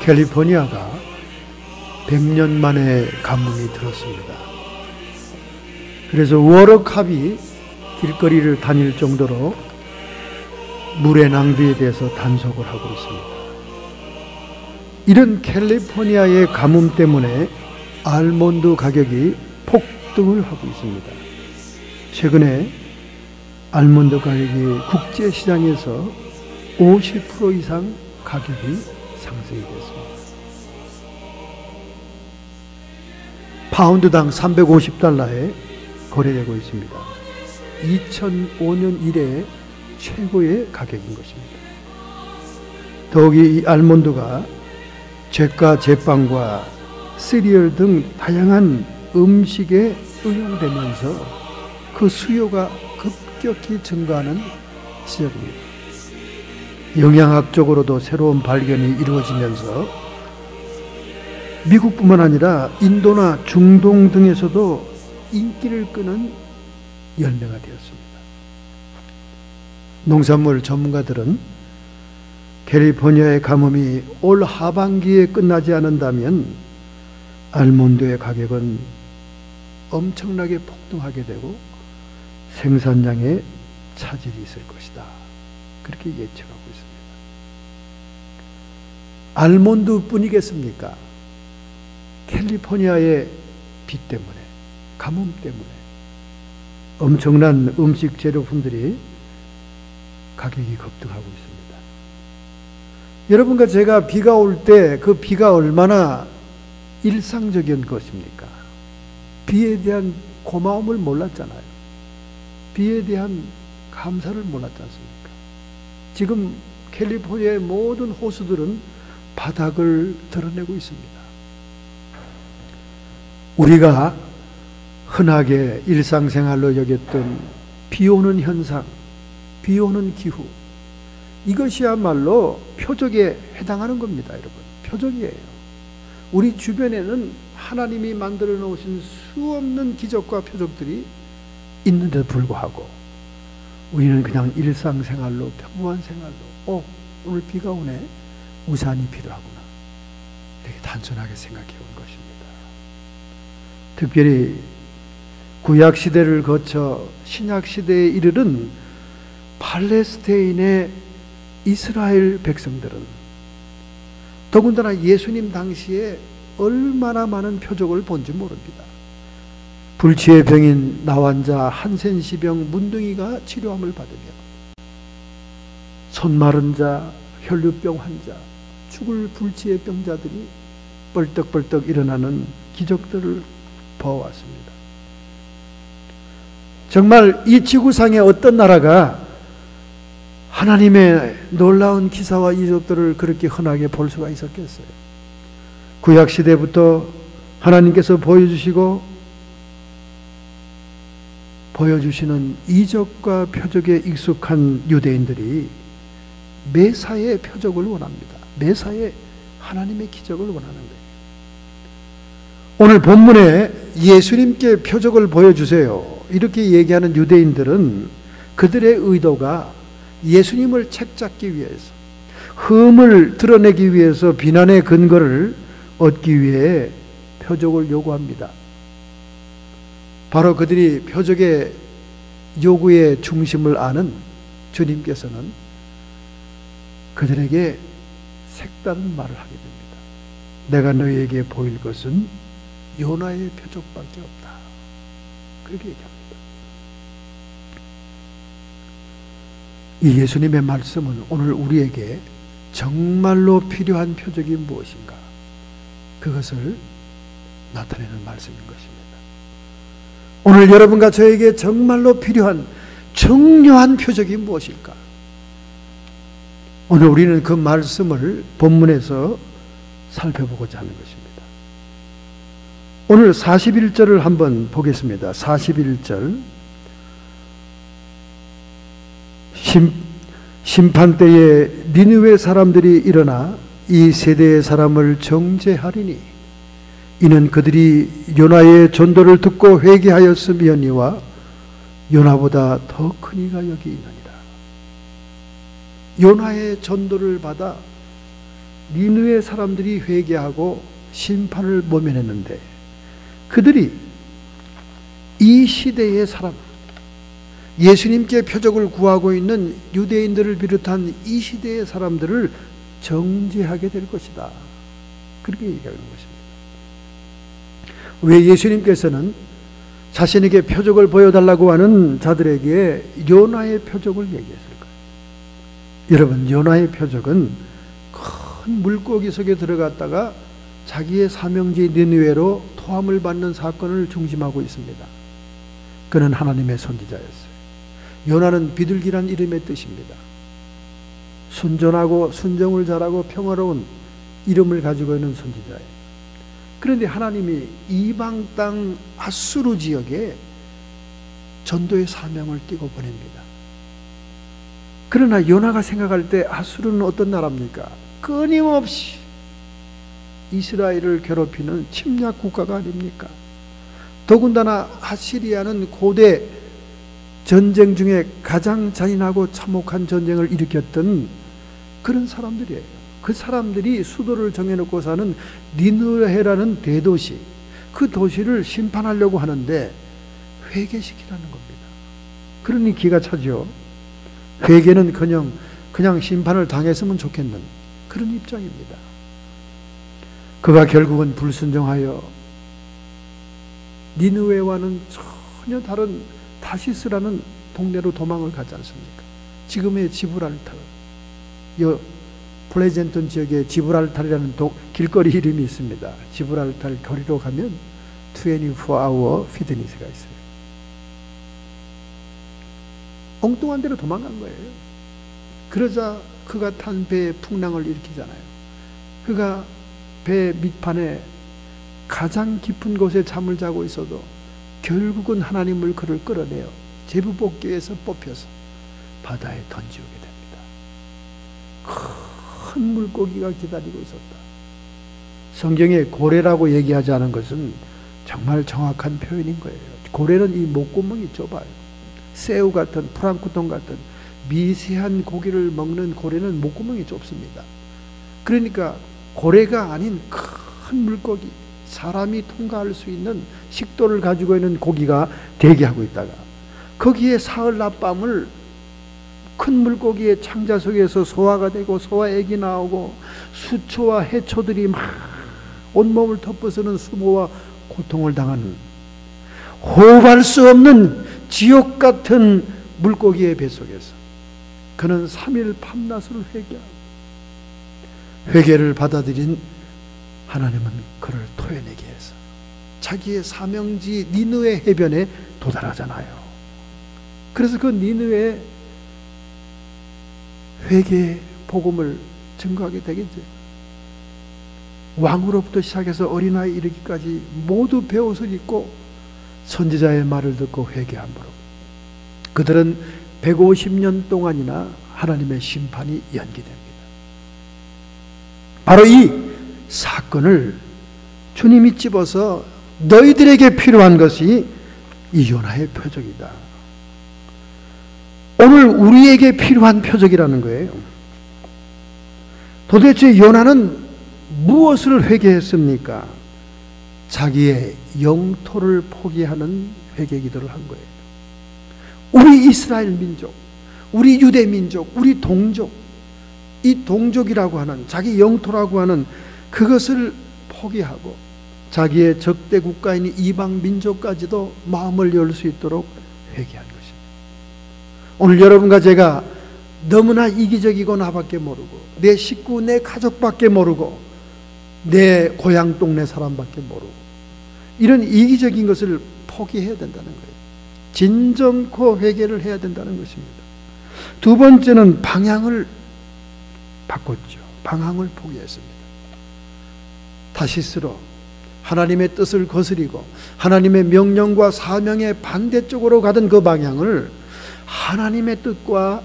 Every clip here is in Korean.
캘리포니아가 100년 만에 가뭄이 들었습니다. 그래서 워럭캅이 길거리를 다닐 정도로 물의 낭비에 대해서 단속을 하고 있습니다. 이런 캘리포니아의 가뭄 때문에 알몬드 가격이 폭등을 하고 있습니다. 최근에 알몬드 가격이 국제시장에서 50% 이상 가격이 상승이 됐습니다. 파운드당 350달러에 거래되고 있습니다. 2005년 이래 최고의 가격인 것입니다. 더욱이 이 알몬드가 잭과 제빵과 시리얼 등 다양한 음식에 응용되면서 그 수요가 급격히 증가하는 시절입니다. 영양학적으로도 새로운 발견이 이루어지면서 미국뿐만 아니라 인도나 중동 등에서도 인기를 끄는 열매가 되었습니다. 농산물 전문가들은 캘리포니아의 가뭄이 올 하반기에 끝나지 않는다면 알몬드의 가격은 엄청나게 폭등하게 되고 생산량에 차질이 있을 것이다. 그렇게 예측하고 있습니다. 알몬드뿐이겠습니까? 캘리포니아의 비 때문에, 가뭄 때문에 엄청난 음식 재료품들이 가격이 급등하고 있습니다. 여러분과 제가 비가 올 때 그 비가 얼마나 일상적인 것입니까? 비에 대한 고마움을 몰랐잖아요. 비에 대한 감사를 몰랐지 않습니까? 지금 캘리포니아의 모든 호수들은 바닥을 드러내고 있습니다. 우리가 흔하게 일상생활로 여겼던 비 오는 현상, 비 오는 기후, 이것이야말로 표적에 해당하는 겁니다, 여러분. 표적이에요. 우리 주변에는 하나님이 만들어 놓으신 수없는 기적과 표적들이 있는데도 불구하고 우리는 그냥 일상생활로, 평범한 생활로 오늘 비가 오네, 우산이 필요하구나, 이렇게 단순하게 생각해 온 것입니다. 특별히 구약시대를 거쳐 신약시대에 이르는 팔레스타인의 이스라엘 백성들은 더군다나 예수님 당시에 얼마나 많은 표적을 본지 모릅니다. 불치의 병인 나환자, 한센시병, 문둥이가 치료함을 받으며 손 마른 자, 혈류병 환자, 죽을 불치의 병자들이 벌떡벌떡 일어나는 기적들을 보아왔습니다. 정말 이 지구상의 어떤 나라가 하나님의 놀라운 기사와 이적들을 그렇게 흔하게 볼 수가 있었겠어요? 구약시대부터 하나님께서 보여주시는 이적과 표적에 익숙한 유대인들이 메사의 표적을 원합니다. 메사의 하나님의 기적을 원하는 거예요. 오늘 본문에 예수님께 표적을 보여주세요, 이렇게 얘기하는 유대인들은 그들의 의도가 예수님을 책잡기 위해서, 흠을 드러내기 위해서 비난의 근거를 얻기 위해 표적을 요구합니다. 바로 그들이 표적의 요구의 중심을 아는 주님께서는 그들에게 색다른 말을 하게 됩니다. 내가 너희에게 보일 것은 요나의 표적밖에 없다, 그렇게 얘기합니다. 이 예수님의 말씀은 오늘 우리에게 정말로 필요한 표적이 무엇인가, 그것을 나타내는 말씀인 것입니다. 오늘 여러분과 저에게 정말로 필요한 중요한 표적이 무엇일까? 오늘 우리는 그 말씀을 본문에서 살펴보고자 하는 것입니다. 오늘 41절을 한번 보겠습니다. 41절. 심판 때에 니느웨 사람들이 일어나 이 세대의 사람을 정죄하리니 이는 그들이 요나의 전도를 듣고 회개하였음이니와 요나보다 더 큰 이가 여기 있느니라. 요나의 전도를 받아 니느웨 사람들이 회개하고 심판을 모면했는데, 그들이 이 시대의 사람, 예수님께 표적을 구하고 있는 유대인들을 비롯한 이 시대의 사람들을 정죄하게 될 것이다, 그렇게 얘기하는 것입니다. 왜 예수님께서는 자신에게 표적을 보여달라고 하는 자들에게 요나의 표적을 얘기했을까요? 여러분, 요나의 표적은 큰 물고기 속에 들어갔다가 자기의 사명지 니느웨로 토함을 받는 사건을 중심하고 있습니다. 그는 하나님의 선지자였어요. 요나는 비둘기란 이름의 뜻입니다. 순전하고 순정을 잘하고 평화로운 이름을 가지고 있는 선지자예요. 그런데 하나님이 이방 땅 아수르 지역에 전도의 사명을 띠고 보냅니다. 그러나 요나가 생각할 때 아수르는 어떤 나라입니까? 끊임없이 이스라엘을 괴롭히는 침략 국가가 아닙니까? 더군다나 아시리아는 고대 전쟁 중에 가장 잔인하고 참혹한 전쟁을 일으켰던 그런 사람들이에요. 그 사람들이 수도를 정해놓고 사는 니느웨라는 대도시, 그 도시를 심판하려고 하는데 회개시키라는 겁니다. 그러니 기가 차죠. 회개는 그냥 심판을 당했으면 좋겠는 그런 입장입니다. 그가 결국은 불순종하여 니느웨와는 전혀 다른 타시스라는 동네로 도망을 가지 않습니까? 지금의 지브랄터, 플레젠턴 지역에 지브랄타르라는 길거리 이름이 있습니다. 지브랄타르 거리로 가면 24hour 피트니스가 있어요. 엉뚱한 데로 도망간 거예요. 그러자 그가 탄 배에 풍랑을 일으키잖아요. 그가 배 밑판에 가장 깊은 곳에 잠을 자고 있어도 결국은 하나님을 그를 끌어내어 제부복귀에서 뽑혀서 바다에 던지우게 됩니다. 큰 물고기가 기다리고 있었다. 성경에 고래라고 얘기하지 않은 것은 정말 정확한 표현인 거예요. 고래는 이 목구멍이 좁아요. 새우 같은 프랑크톤 같은 미세한 고기를 먹는 고래는 목구멍이 좁습니다. 그러니까 고래가 아닌 큰 물고기, 사람이 통과할 수 있는 식도를 가지고 있는 고기가 대기하고 있다가 거기에 사흘 낮밤을 큰 물고기의 창자 속에서 소화가 되고 소화액이 나오고 수초와 해초들이 막 온몸을 덮어서는 수모와 고통을 당하는 호흡할 수 없는 지옥 같은 물고기의 뱃속에서 그는 3일 밤낮을 회개하고 회개를 받아들인 하나님은 그를 토해내게 해서 자기의 사명지 니느웨 해변에 도달하잖아요. 그래서 그 니느웨 회개 복음을 증거하게 되겠죠. 왕으로부터 시작해서 어린아이 이르기까지 모두 베옷을 입고 선지자의 말을 듣고 회개함으로 그들은 150년 동안이나 하나님의 심판이 연기됩니다. 바로 이 사건을 주님이 집어서 너희들에게 필요한 것이 이 요나의 표적이다. 오늘 우리에게 필요한 표적이라는 거예요. 도대체 요나는 무엇을 회개했습니까? 자기의 영토를 포기하는 회개 기도를 한 거예요. 우리 이스라엘 민족, 우리 유대 민족, 우리 동족, 이 동족이라고 하는 자기 영토라고 하는 그것을 포기하고 자기의 적대 국가인 이방 민족까지도 마음을 열 수 있도록 회개한 것입니다. 오늘 여러분과 제가 너무나 이기적이고 나밖에 모르고 내 식구, 내 가족밖에 모르고 내 고향 동네 사람밖에 모르고 이런 이기적인 것을 포기해야 된다는 거예요. 진정코 회개를 해야 된다는 것입니다. 두 번째는 방향을 바꿨죠. 방향을 포기했습니다. 타시스로 하나님의 뜻을 거스리고 하나님의 명령과 사명의 반대쪽으로 가던 그 방향을 하나님의 뜻과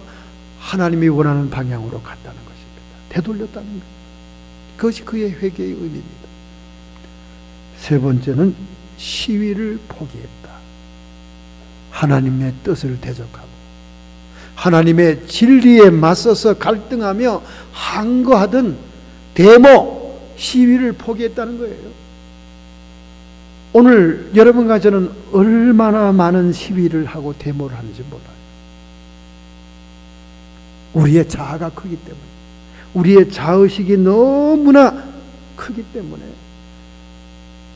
하나님이 원하는 방향으로 갔다는 것입니다. 되돌렸다는 것. 그것이 그의 회개의 의미입니다. 세 번째는 시위를 포기했다. 하나님의 뜻을 대적하고 하나님의 진리에 맞서서 갈등하며 항거하던 데모, 시위를 포기했다는 거예요. 오늘 여러분과 저는 얼마나 많은 시위를 하고 데모를 하는지 몰라요. 우리의 자아가 크기 때문에, 우리의 자의식이 너무나 크기 때문에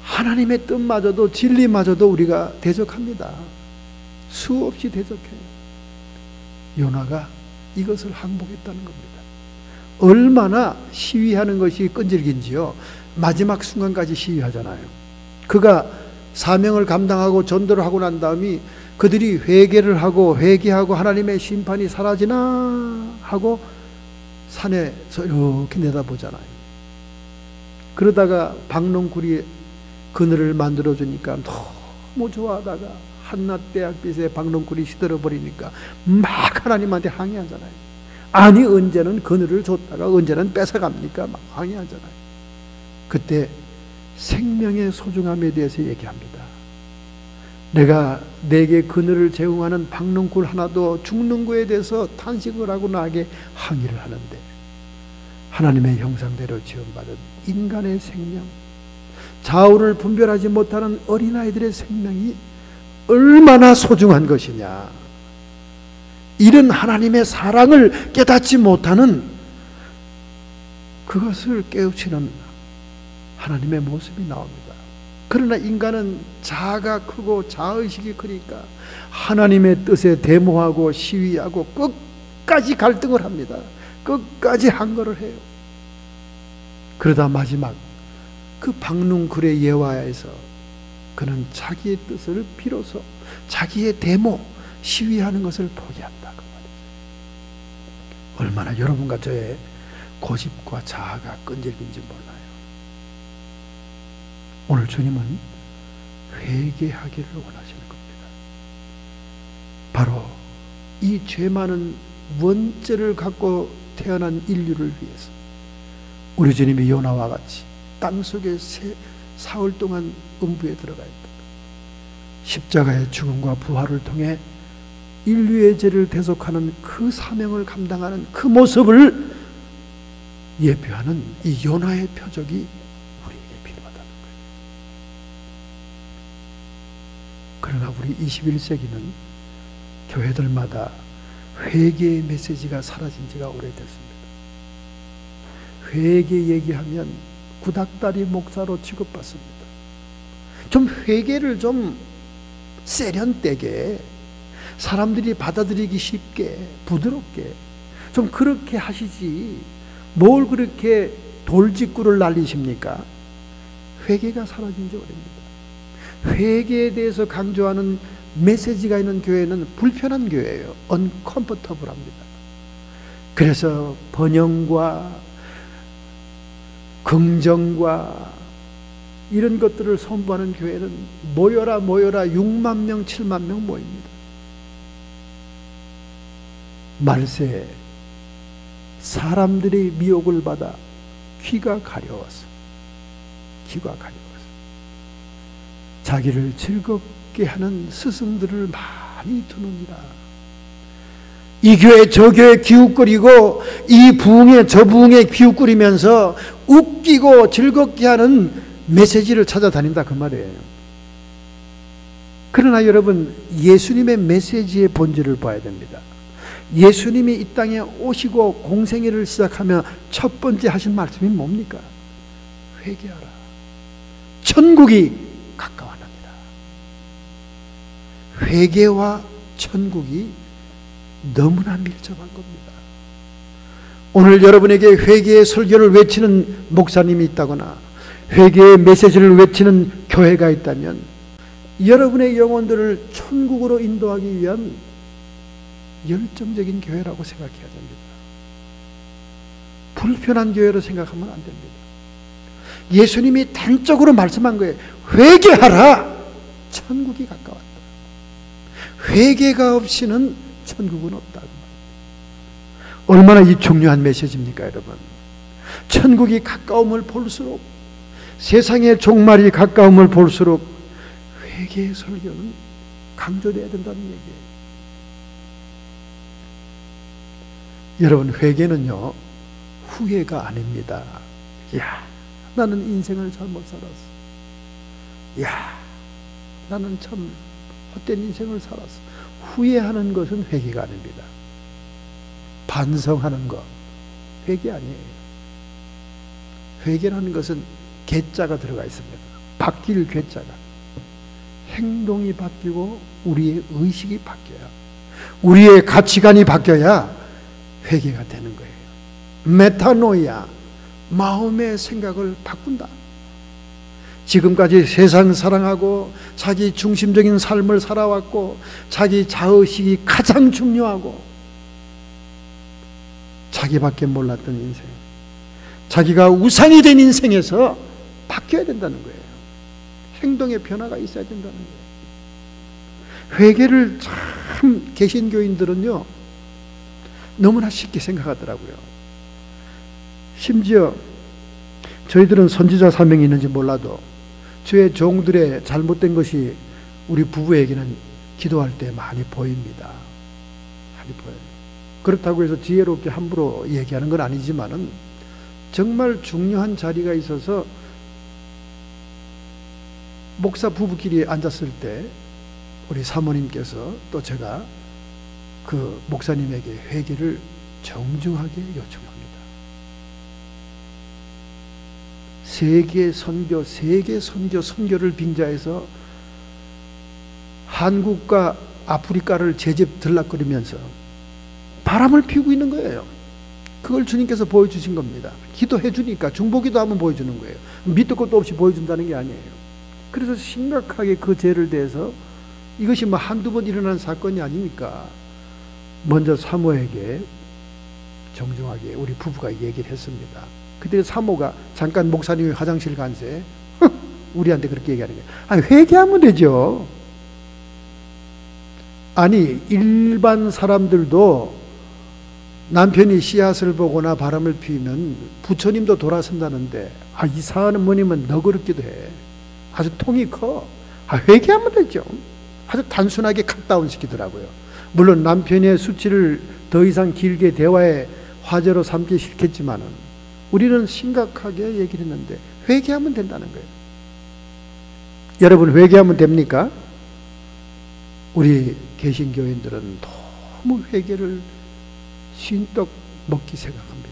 하나님의 뜻마저도, 진리마저도 우리가 대적합니다. 수없이 대적해요. 요나가 이것을 항복했다는 겁니다. 얼마나 시위하는 것이 끈질긴지요. 마지막 순간까지 시위하잖아요. 그가 사명을 감당하고 전도를 하고 난 다음에 그들이 회개를 하고 회개하고 하나님의 심판이 사라지나 하고 산에서 이렇게 내다보잖아요. 그러다가 박농구리 그늘을 만들어주니까 너무 좋아하다가 한낮 때약빛에 박농구리 시들어 버리니까 막 하나님한테 항의하잖아요. 아니 언제는 그늘을 줬다가 언제는 뺏어갑니까? 막 항의하잖아요. 그때 생명의 소중함에 대해서 얘기합니다. 내가 내게 그늘을 제공하는 박농굴 하나도 죽는 거에 대해서 탄식을 하고 나에게 항의를 하는데, 하나님의 형상대로 지음받은 인간의 생명, 좌우를 분별하지 못하는 어린아이들의 생명이 얼마나 소중한 것이냐. 이런 하나님의 사랑을 깨닫지 못하는, 그것을 깨우치는 하나님의 모습이 나옵니다. 그러나 인간은 자아가 크고 자의식이 크니까 하나님의 뜻에 데모하고 시위하고 끝까지 갈등을 합니다. 끝까지 항거를 해요. 그러다 마지막 그 박농굴의 예화에서 그는 자기의 뜻을 비로소, 자기의 데모, 시위하는 것을 포기한다 그 말이죠. 얼마나 여러분과 저의 고집과 자아가 끈질긴지 몰라요. 오늘 주님은 회개하기를 원하시는 겁니다. 바로 이 죄 많은 원죄를 갖고 태어난 인류를 위해서 우리 주님이 요나와 같이 땅속에 사흘 동안 음부에 들어가 있다. 십자가의 죽음과 부활을 통해 인류의 죄를 대속하는 그 사명을 감당하는 그 모습을 예표하는 이 요나의 표적이 그러나 우리 21세기는 교회들마다 회개의 메시지가 사라진 지가 오래됐습니다. 회개 얘기하면 구닥다리 목사로 취급받습니다. 좀 회개를 좀 세련되게, 사람들이 받아들이기 쉽게, 부드럽게 좀 그렇게 하시지 뭘 그렇게 돌직구를 날리십니까? 회개가 사라진 지 오래입니다. 회개에 대해서 강조하는 메시지가 있는 교회는 불편한 교회예요. uncomfortable합니다. 그래서 번영과 긍정과 이런 것들을 선보하는 교회는 모여라 6만 명 7만 명 모입니다. 말세 사람들의 미혹을 받아 귀가 가려워서 자기를 즐겁게 하는 스승들을 많이 두느니라. 이 교회 저 교회 기웃거리고 이 부흥에 저 부흥에 기웃거리면서 웃기고 즐겁게 하는 메시지를 찾아다닌다 그 말이에요. 그러나 여러분, 예수님의 메시지의 본질을 봐야 됩니다. 예수님이 이 땅에 오시고 공생애를 시작하며 첫 번째 하신 말씀이 뭡니까? 회개하라. 천국이 가까워납니다. 회개와 천국이 너무나 밀접한 겁니다. 오늘 여러분에게 회개의 설교를 외치는 목사님이 있다거나 회개의 메시지를 외치는 교회가 있다면 여러분의 영혼들을 천국으로 인도하기 위한 열정적인 교회라고 생각해야 됩니다. 불편한 교회로 생각하면 안 됩니다. 예수님이 단적으로 말씀한 거예요. 회개하라. 천국이 가까웠다. 회개가 없이는 천국은 없다고. 얼마나 이 중요한 메시지입니까, 여러분? 천국이 가까움을 볼수록, 세상의 종말이 가까움을 볼수록 회개의 설교는 강조돼야 된다는 얘기예요. 여러분, 회개는요 후회가 아닙니다. 야, 나는 인생을 잘못 살았어. 야, 나는 참 헛된 인생을 살았어. 후회하는 것은 회개가 아닙니다. 반성하는 것, 회개 아니에요. 회개라는 것은 괴자가 들어가 있습니다. 바뀔 괴자가. 행동이 바뀌고 우리의 의식이 바뀌어야, 우리의 가치관이 바뀌어야 회개가 되는 거예요. 메타노이아, 마음의 생각을 바꾼다. 지금까지 세상 사랑하고 자기 중심적인 삶을 살아왔고 자기 자의식이 가장 중요하고 자기밖에 몰랐던 인생, 자기가 우상이 된 인생에서 바뀌어야 된다는 거예요. 행동의 변화가 있어야 된다는 거예요. 회개를 참 개신교인들은요 너무나 쉽게 생각하더라고요. 심지어 저희들은 선지자 사명이 있는지 몰라도 주의 종들의 잘못된 것이 우리 부부에게는 기도할 때 많이 보입니다. 많이 보여요. 그렇다고 해서 지혜롭게 함부로 얘기하는 건 아니지만은 정말 중요한 자리가 있어서 목사 부부끼리 앉았을 때 우리 사모님께서 또 제가 그 목사님에게 회개를 정중하게 요청합니다. 세계 선교를 빙자해서 한국과 아프리카를 제집 들락거리면서 바람을 피우고 있는 거예요. 그걸 주님께서 보여주신 겁니다. 기도해 주니까 중보기도 한번 보여주는 거예요. 밑도 끝도 없이 보여준다는 게 아니에요. 그래서 심각하게 그 죄를 대해서 이것이 뭐 한두 번 일어난 사건이 아니니까 먼저 사모에게 정중하게 우리 부부가 얘기를 했습니다. 그때 사모가 잠깐 목사님이 화장실 간새 우리한테 그렇게 얘기하는 거예요. 아니, 회개하면 되죠. 아니, 일반 사람들도 남편이 씨앗을 보거나 바람을 피우면 부처님도 돌아선다는데 이상한 어머님은 너그럽기도 해. 아주 통이 커. 회개하면 되죠. 아주 단순하게 컷다운 시키더라고요. 물론 남편의 수치를 더 이상 길게 대화의 화제로 삼기 싫겠지만은 우리는 심각하게 얘기를 했는데 회개하면 된다는 거예요. 여러분, 회개하면 됩니까? 우리 개신교인들은 너무 회개를 쉰떡 먹기 생각합니다.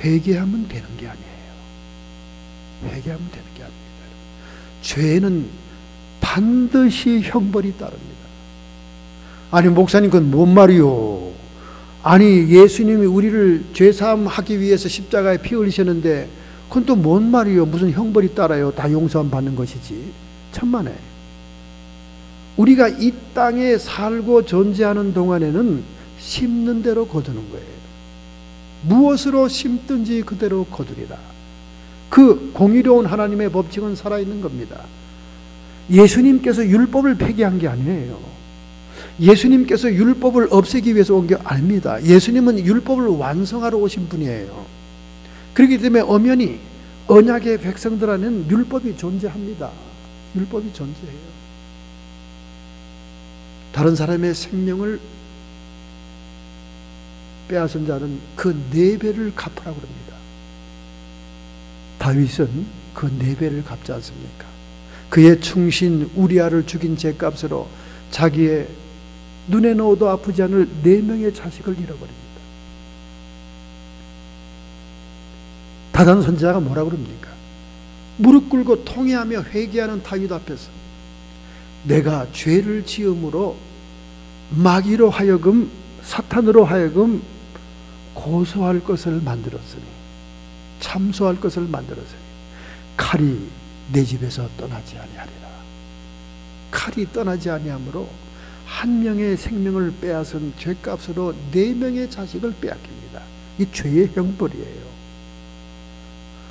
회개하면 되는 게 아니에요. 회개하면 되는 게 아닙니다. 죄는 반드시 형벌이 따릅니다. 아니, 목사님, 그건 뭔 말이요? 아니, 예수님이 우리를 죄사함 하기 위해서 십자가에 피 흘리셨는데 그건 또 뭔 말이요? 무슨 형벌이 따라요? 다 용서함 받는 것이지. 천만에. 우리가 이 땅에 살고 존재하는 동안에는 심는 대로 거두는 거예요. 무엇으로 심든지 그대로 거두리라. 그 공의로운 하나님의 법칙은 살아있는 겁니다. 예수님께서 율법을 폐기한 게 아니에요. 예수님께서 율법을 없애기 위해서 온 게 아닙니다. 예수님은 율법을 완성하러 오신 분이에요. 그렇기 때문에 엄연히 언약의 백성들 안에는 율법이 존재합니다. 율법이 존재해요. 다른 사람의 생명을 빼앗은 자는 그 4배를 갚으라고 합니다. 다윗은 그 4배를 갚지 않습니까? 그의 충신 우리아를 죽인 죄값으로 자기의 눈에 넣어도 아프지 않을 4명의 자식을 잃어버립니다. 다단 선지자가 뭐라고 그럽니까? 무릎 꿇고 통회하며 회개하는 다윗 앞에서 내가 죄를 지음으로 마귀로 하여금, 사탄으로 하여금 고소할 것을 만들었으니, 참소할 것을 만들었으니 칼이 내 집에서 떠나지 아니하리라. 칼이 떠나지 아니하므로 한 명의 생명을 빼앗은 죄값으로 4명의 자식을 빼앗깁니다. 이 죄의 형벌이에요.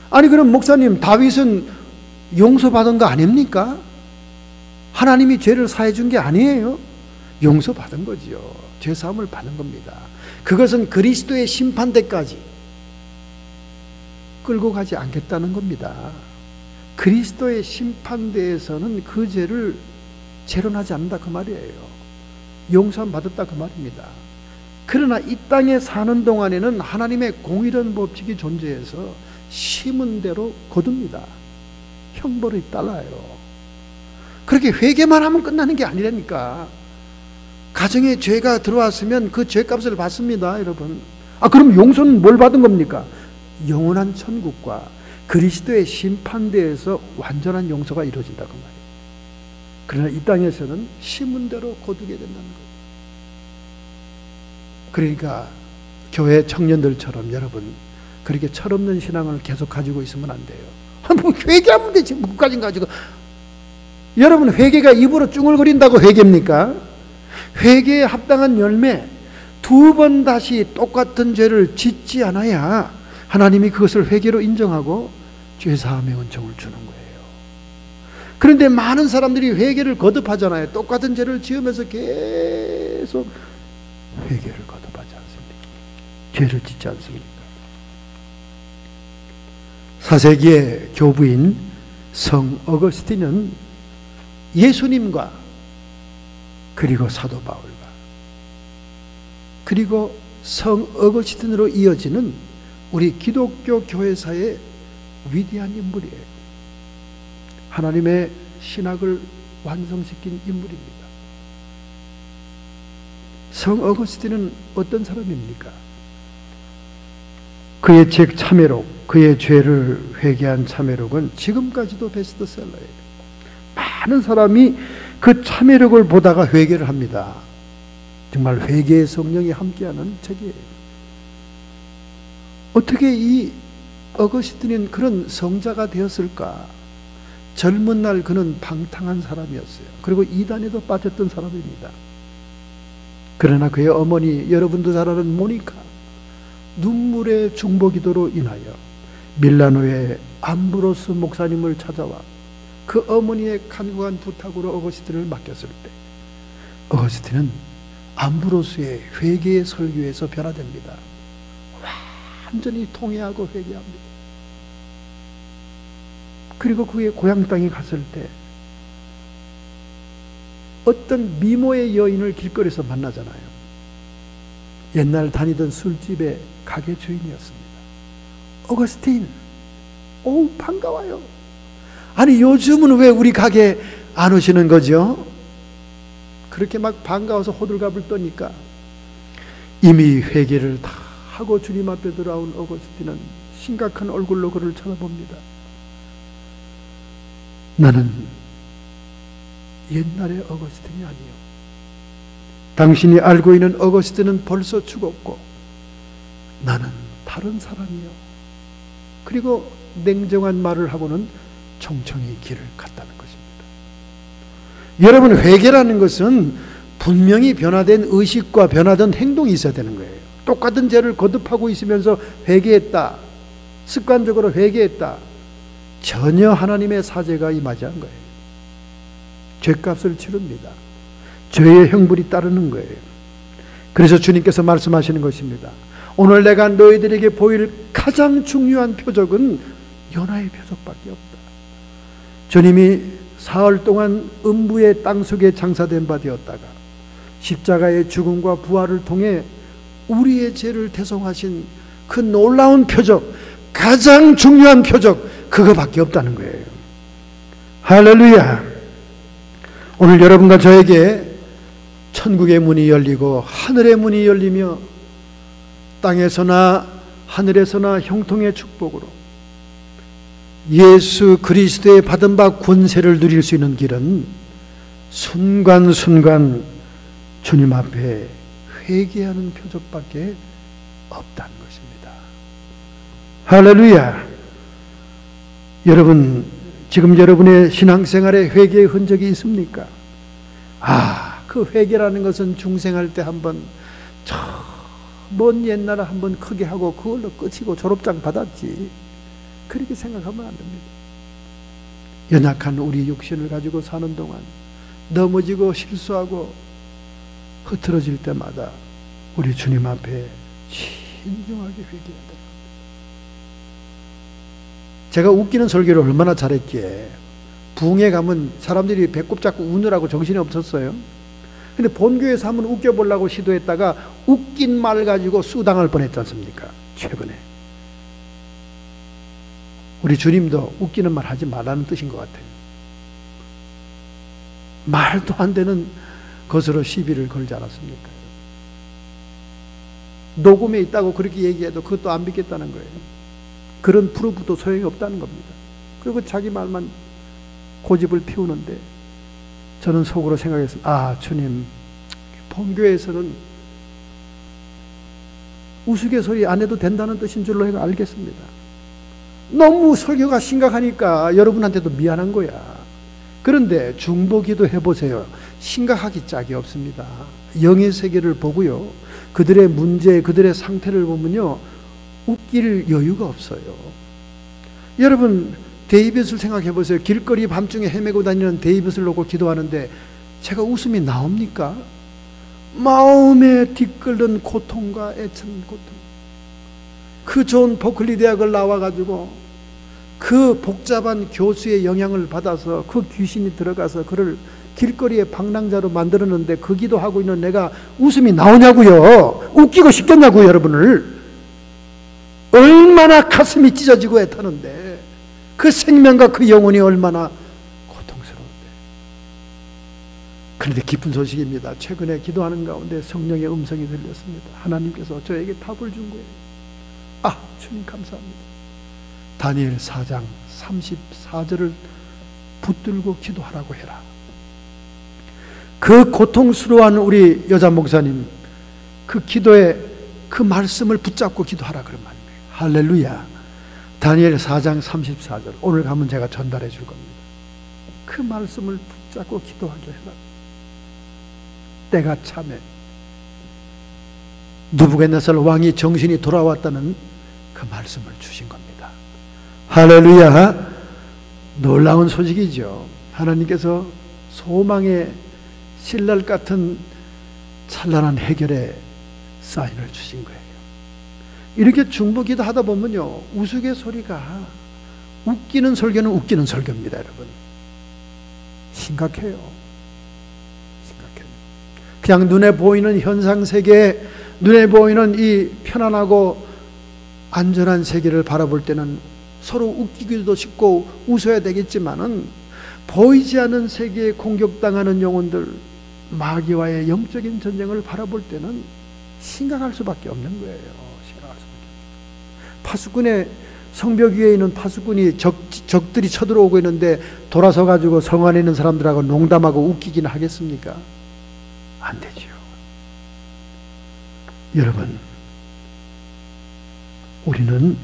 아니, 그럼 목사님, 다윗은 용서받은 거 아닙니까? 하나님이 죄를 사해 준 게 아니에요. 용서받은 거지요. 죄사함을 받은 겁니다. 그것은 그리스도의 심판대까지 끌고 가지 않겠다는 겁니다. 그리스도의 심판대에서는 그 죄를 재론하지 않는다 그 말이에요. 용서함 받았다 그 말입니다. 그러나 이 땅에 사는 동안에는 하나님의 공의로운 법칙이 존재해서 심은 대로 거둡니다. 형벌이 따라요. 그렇게 회개만 하면 끝나는 게 아니라니까. 가정에 죄가 들어왔으면 그 죄값을 받습니다, 여러분. 그럼 용서는 뭘 받은 겁니까? 영원한 천국과 그리스도의 심판대에서 완전한 용서가 이루어진다고 말이에요. 그러나 이 땅에서는 심은 대로 거두게 된다는 거예요. 그러니까 교회 청년들처럼 여러분 그렇게 철없는 신앙을 계속 가지고 있으면 안 돼요. 뭐 회개하면 되지 그까지 가지고. 여러분 회개가 입으로 쭝얼거린다고 회개입니까? 회개에 합당한 열매, 2번 다시 똑같은 죄를 짓지 않아야 하나님이 그것을 회개로 인정하고 죄사함의 은총을 주는 거예요. 그런데 많은 사람들이 회개를 거듭하잖아요. 똑같은 죄를 지으면서 계속 회개를 거듭하지 않습니까? 죄를 짓지 않습니까? 4세기의 교부인 성 어거스틴은 예수님과 그리고 사도 바울과 그리고 성 어거스틴으로 이어지는 우리 기독교 교회사의 위대한 인물이에요. 하나님의 신학을 완성시킨 인물입니다. 성 어거스틴은 어떤 사람입니까? 그의 책 참회록, 그의 죄를 회개한 참회록은 지금까지도 베스트셀러예요. 많은 사람이 그 참회록을 보다가 회개를 합니다. 정말 회개의 성령이 함께하는 책이에요. 어떻게 이 어거스틴은 그런 성자가 되었을까? 젊은 날 그는 방탕한 사람이었어요. 그리고 이단에도 빠졌던 사람입니다. 그러나 그의 어머니, 여러분도 잘 아는 모니카, 눈물의 중보기도로 인하여 밀라노의 암브로스 목사님을 찾아와 그 어머니의 간구한 부탁으로 어거스틴을 맡겼을 때 어거스틴은 암브로스의 회개의 설교에서 변화됩니다. 완전히 통회하고 회개합니다. 그리고 그의 고향 땅에 갔을 때 어떤 미모의 여인을 길거리에서 만나잖아요. 옛날 다니던 술집의 가게 주인이었습니다. 어거스틴, 오 반가워요. 아니 요즘은 왜 우리 가게 안 오시는 거죠? 그렇게 막 반가워서 호들갑을 떠니까 이미 회개를 다 하고 주님 앞에 돌아온 어거스틴은 심각한 얼굴로 그를 쳐다봅니다. 나는 옛날의 어거스틴이 아니요. 당신이 알고 있는 어거스틴은 벌써 죽었고 나는 다른 사람이요. 그리고 냉정한 말을 하고는 총총히 길을 갔다는 것입니다. 여러분 회개라는 것은 분명히 변화된 의식과 변화된 행동이 있어야 되는 거예요. 똑같은 죄를 거듭하고 있으면서 회개했다, 습관적으로 회개했다, 전혀 하나님의 사죄가 임하지 않은 거예요. 죄값을 치릅니다. 죄의 형벌이 따르는 거예요. 그래서 주님께서 말씀하시는 것입니다. 오늘 내가 너희들에게 보일 가장 중요한 표적은 연하의 표적밖에 없다. 주님이 사흘 동안 음부의 땅속에 장사된 바 되었다가 십자가의 죽음과 부활을 통해 우리의 죄를 대속하신 그 놀라운 표적, 가장 중요한 표적, 그거밖에 없다는 거예요. 할렐루야. 오늘 여러분과 저에게 천국의 문이 열리고 하늘의 문이 열리며 땅에서나 하늘에서나 형통의 축복으로 예수 그리스도의 받은 바 권세를 누릴 수 있는 길은 순간순간 주님 앞에 회개하는 표적밖에 없다는 것입니다. 할렐루야. 여러분 지금 여러분의 신앙생활에 회개의 흔적이 있습니까? 그 회개라는 것은 중생할 때 한번 먼 옛날에 한번 크게 하고 그걸로 끝이고 졸업장 받았지, 그렇게 생각하면 안 됩니다. 연약한 우리 육신을 가지고 사는 동안 넘어지고 실수하고 흐트러질 때마다 우리 주님 앞에 신중하게 회개해야 됩니다. 제가 웃기는 설교를 얼마나 잘했기에 부흥회 가면 사람들이 배꼽 잡고 우느라고 정신이 없었어요. 근데 본교에서 한번 웃겨보려고 시도했다가 웃긴 말 가지고 수당할 뻔했지 않습니까? 최근에. 우리 주님도 웃기는 말 하지 말라는 뜻인 것 같아요. 말도 안 되는 것으로 시비를 걸지 않았습니까? 녹음에 있다고 그렇게 얘기해도 그것도 안 믿겠다는 거예요. 그런 프루프도 소용이 없다는 겁니다. 그리고 자기 말만 고집을 피우는데, 저는 속으로 생각했습니다. 아, 주님, 본교에서는 우스갯소리 안 해도 된다는 뜻인 줄로 내가 알겠습니다. 너무 설교가 심각하니까 여러분한테도 미안한 거야. 그런데 중보기도 해보세요. 심각하기 짝이 없습니다. 영의 세계를 보고요, 그들의 문제, 그들의 상태를 보면요, 웃길 여유가 없어요. 여러분, 데이빗을 생각해 보세요. 길거리 밤중에 헤매고 다니는 데이빗을 놓고 기도하는데 제가 웃음이 나옵니까? 마음에 뒤끓는 고통과 애찬 고통. 그 좋은 버클리 대학을 나와가지고 그 복잡한 교수의 영향을 받아서 그 귀신이 들어가서 그를 길거리의 방랑자로 만들었는데, 그 기도하고 있는 내가 웃음이 나오냐고요? 웃기고 싶겠냐고요, 여러분을. 얼마나 가슴이 찢어지고 애타는데, 그 생명과 그 영혼이 얼마나 고통스러운데. 그런데 기쁜 소식입니다. 최근에 기도하는 가운데 성령의 음성이 들렸습니다. 하나님께서 저에게 답을 준 거예요. 아, 주님 감사합니다. 다니엘 4장 34절을 붙들고 기도하라고 해라. 그 고통스러운 우리 여자 목사님, 그 기도에 그 말씀을 붙잡고 기도하라 그런 말입니다. 할렐루야. 다니엘 4장 34절 오늘 가면 제가 전달해 줄 겁니다. 그 말씀을 붙잡고 기도하게 해라. 때가 참에 느부갓네살 왕이 정신이 돌아왔다는 그 말씀을 주신 겁니다. 할렐루야. 놀라운 소식이죠. 하나님께서 소망의 신랄 같은 찬란한 해결의 사인을 주신 거예요. 이렇게 중보기도 하다 보면요, 우스갯소리가, 웃기는 설교는 웃기는 설교입니다, 여러분. 심각해요. 심각해요. 그냥 눈에 보이는 현상 세계, 눈에 보이는 이 편안하고 안전한 세계를 바라볼 때는 서로 웃기기도 쉽고 웃어야 되겠지만은, 보이지 않는 세계에 공격당하는 영혼들, 마귀와의 영적인 전쟁을 바라볼 때는 심각할 수밖에 없는 거예요. 심각할 수밖에. 파수꾼의 성벽 위에 있는 파수꾼이 적들이 쳐들어오고 있는데 돌아서 가지고 성 안에 있는 사람들하고 농담하고 웃기긴 하겠습니까? 안 되죠. 여러분, 우리는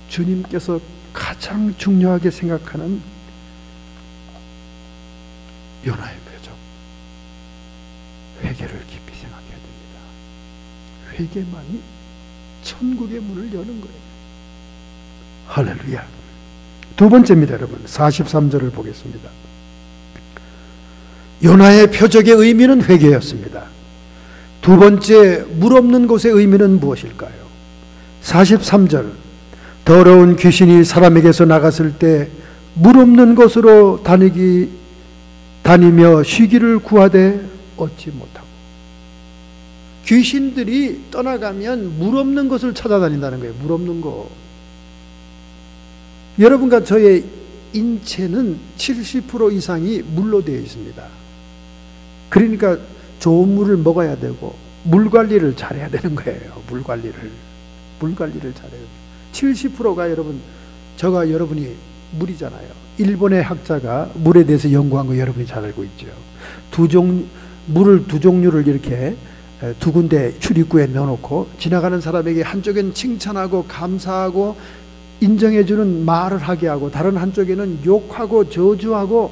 주님께서 가장 중요하게 생각하는 요나의 표적, 회개를 깊이 생각해야 됩니다. 회개만이 천국의 문을 여는 거예요. 할렐루야. 두 번째입니다, 여러분. 43절을 보겠습니다. 요나의 표적의 의미는 회개였습니다. 두 번째, 물 없는 곳의 의미는 무엇일까요? 43절, 더러운 귀신이 사람에게서 나갔을 때 물 없는 곳으로 다니며 쉬기를 구하되 얻지 못하고. 귀신들이 떠나가면 물 없는 곳을 찾아다닌다는 거예요. 물 없는 곳. 여러분과 저의 인체는 70% 이상이 물로 되어 있습니다. 그러니까 좋은 물을 먹어야 되고 물 관리를 잘해야 되는 거예요. 물 관리를 잘해야 돼요. 70%가 여러분, 저가 여러분이 물이잖아요. 일본의 학자가 물에 대해서 연구한 거 여러분이 잘 알고 있죠. 물을 두 종류를 이렇게 두 군데 출입구에 넣어놓고 지나가는 사람에게 한쪽엔 칭찬하고 감사하고 인정해주는 말을 하게 하고, 다른 한쪽에는 욕하고 저주하고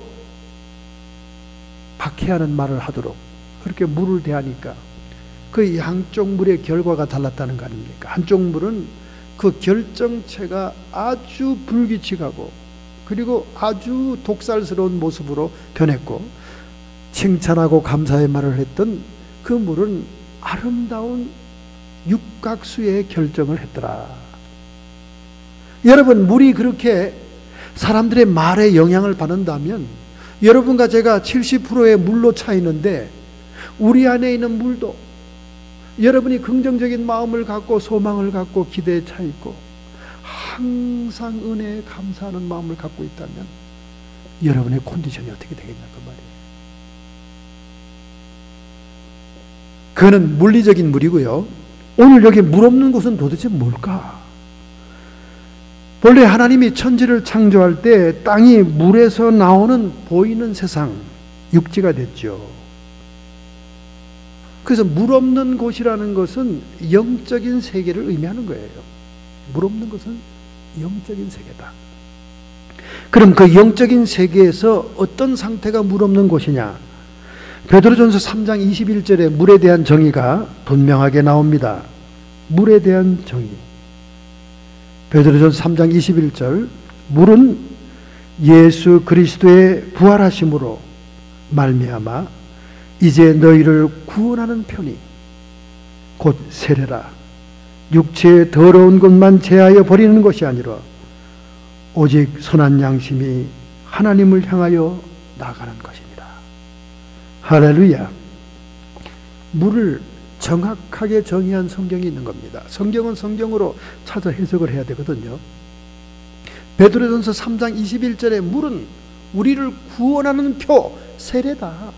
박해하는 말을 하도록 그렇게 물을 대하니까 그 양쪽 물의 결과가 달랐다는 거 아닙니까? 한쪽 물은 그 결정체가 아주 불규칙하고 그리고 아주 독살스러운 모습으로 변했고, 칭찬하고 감사의 말을 했던 그 물은 아름다운 육각수의 결정을 했더라. 여러분, 물이 그렇게 사람들의 말에 영향을 받는다면, 여러분과 제가 70%의 물로 차 있는데 우리 안에 있는 물도 여러분이 긍정적인 마음을 갖고 소망을 갖고 기대에 차 있고 항상 은혜에 감사하는 마음을 갖고 있다면 여러분의 컨디션이 어떻게 되겠냐 그 말이에요. 그거는 물리적인 물이고요. 오늘 여기 물 없는 곳은 도대체 뭘까? 본래 하나님이 천지를 창조할 때 땅이 물에서 나오는 보이는 세상, 육지가 됐죠. 그래서 물 없는 곳이라는 것은 영적인 세계를 의미하는 거예요. 물 없는 것은 영적인 세계다. 그럼 그 영적인 세계에서 어떤 상태가 물 없는 곳이냐? 베드로전서 3장 21절에 물에 대한 정의가 분명하게 나옵니다. 물에 대한 정의. 베드로전서 3장 21절, 물은 예수 그리스도의 부활하심으로 말미암아 이제 너희를 구원하는 편이 곧 세례라. 육체의 더러운 것만 제하여 버리는 것이 아니라 오직 선한 양심이 하나님을 향하여 나가는 것입니다. 할렐루야. 물을 정확하게 정의한 성경이 있는 겁니다. 성경은 성경으로 찾아 해석을 해야 되거든요. 베드로전서 3장 21절에 물은 우리를 구원하는 표, 세례다.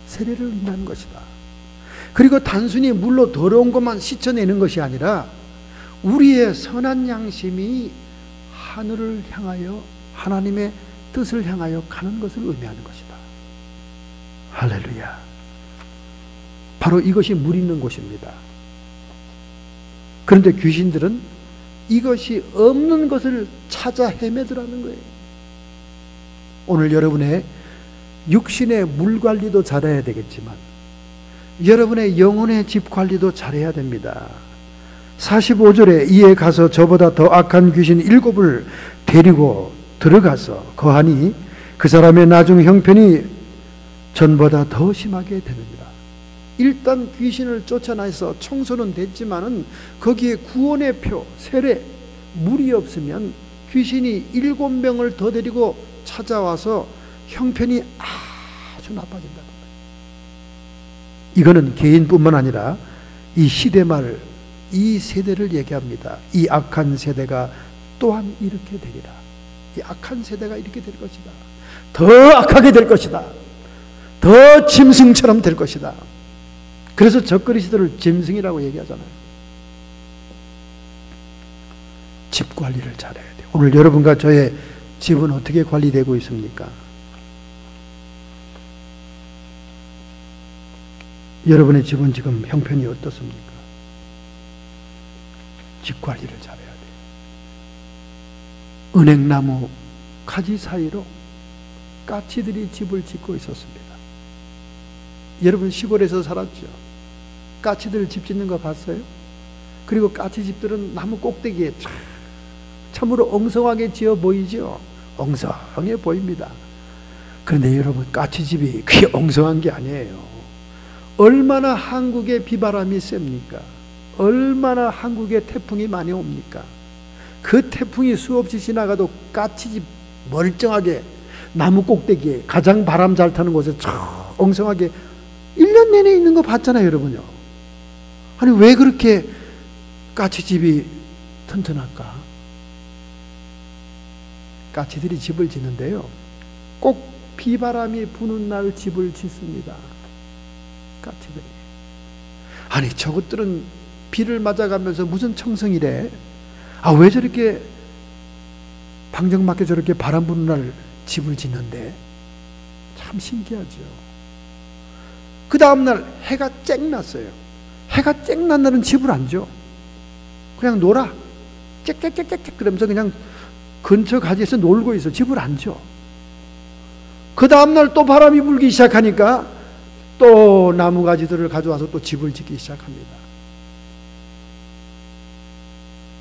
세례를 의미하는 것이다. 그리고 단순히 물로 더러운 것만 씻어내는 것이 아니라 우리의 선한 양심이 하늘을 향하여 하나님의 뜻을 향하여 가는 것을 의미하는 것이다. 할렐루야. 바로 이것이 물 있는 곳입니다. 그런데 귀신들은 이것이 없는 것을 찾아 헤매더라는 거예요. 오늘 여러분의 육신의 물 관리도 잘해야 되겠지만 여러분의 영혼의 집 관리도 잘해야 됩니다. 45절에 이에 가서 저보다 더 악한 귀신 7을 데리고 들어가서 거하니 그 사람의 나중 형편이 전보다 더 심하게 되느니라. 일단 귀신을 쫓아내서 청소는 됐지만은 거기에 구원의 표, 세례, 물이 없으면 귀신이 7명을 더 데리고 찾아와서 형편이 아주 나빠진다는 거예요. 이거는 개인뿐만 아니라 이 시대말, 이 세대를 얘기합니다. 이 악한 세대가 또한 이렇게 되리라. 이 악한 세대가 이렇게 될 것이다. 더 악하게 될 것이다. 더 짐승처럼 될 것이다. 그래서 적그리스도를 짐승이라고 얘기하잖아요. 집 관리를 잘해야 돼요. 오늘 여러분과 저의 집은 어떻게 관리되고 있습니까? 여러분의 집은 지금 형편이 어떻습니까? 집 관리를 잘해야 돼요. 은행나무 가지 사이로 까치들이 집을 짓고 있었습니다. 여러분 시골에서 살았죠? 까치들 집 짓는 거 봤어요? 그리고 까치집들은 나무 꼭대기에 참으로 엉성하게 지어 보이죠? 엉성해 보입니다. 그런데 여러분 까치집이 그게 엉성한 게 아니에요. 얼마나 한국의 비바람이 셉니까? 얼마나 한국에 태풍이 많이 옵니까? 그 태풍이 수없이 지나가도 까치집 멀쩡하게 나무 꼭대기에 가장 바람 잘 타는 곳에 엉성하게 1년 내내 있는 거 봤잖아요, 여러분요. 아니 왜 그렇게 까치집이 튼튼할까? 까치들이 집을 짓는데요, 꼭 비바람이 부는 날 집을 짓습니다. 까치들이. 아니 저것들은 비를 맞아가면서 무슨 청성이래? 아 왜 저렇게 방정맞게 저렇게 바람 부는 날 집을 짓는데? 참 신기하죠. 그 다음날 해가 쨍 났어요. 해가 쨍 난 날은 집을 안 줘. 그냥 놀아. 짹짹짹짹 그러면서 그냥 근처 가지에서 놀고 있어. 집을 안 줘. 그 다음날 또 바람이 불기 시작하니까 또 나무가지들을 가져와서 또 집을 짓기 시작합니다.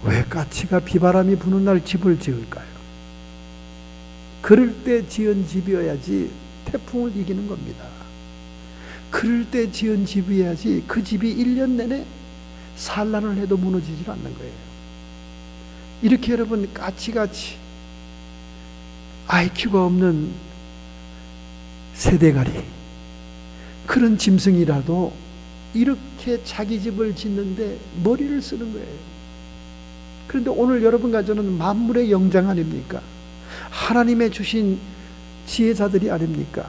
왜 까치가 비바람이 부는 날 집을 지을까요? 그럴 때 지은 집이어야지 태풍을 이기는 겁니다. 그럴 때 지은 집이어야지 그 집이 1년 내내 산란을 해도 무너지질 않는 거예요. 이렇게 여러분 까치같이 IQ가 없는 세대가리, 그런 짐승이라도 이렇게 자기 집을 짓는데 머리를 쓰는 거예요. 그런데 오늘 여러분과 저는 만물의 영장 아닙니까? 하나님의 주신 지혜자들이 아닙니까?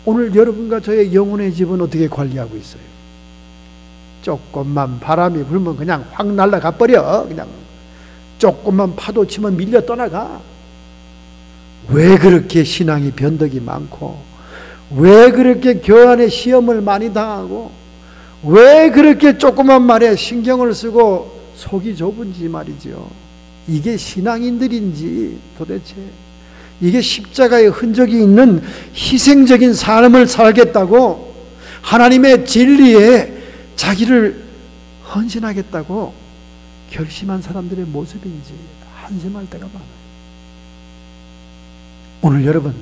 오늘 여러분과 저의 영혼의 집은 어떻게 관리하고 있어요? 조금만 바람이 불면 그냥 확 날아가 버려. 그냥 조금만 파도 치면 밀려 떠나가. 왜 그렇게 신앙이 변덕이 많고, 왜 그렇게 교환의 시험을 많이 당하고, 왜 그렇게 조그만 말에 신경을 쓰고 속이 좁은지 말이죠. 이게 신앙인들인지, 도대체 이게 십자가의 흔적이 있는 희생적인 삶을 살겠다고, 하나님의 진리에 자기를 헌신하겠다고 결심한 사람들의 모습인지 한심할 때가 많아요. 오늘 여러분,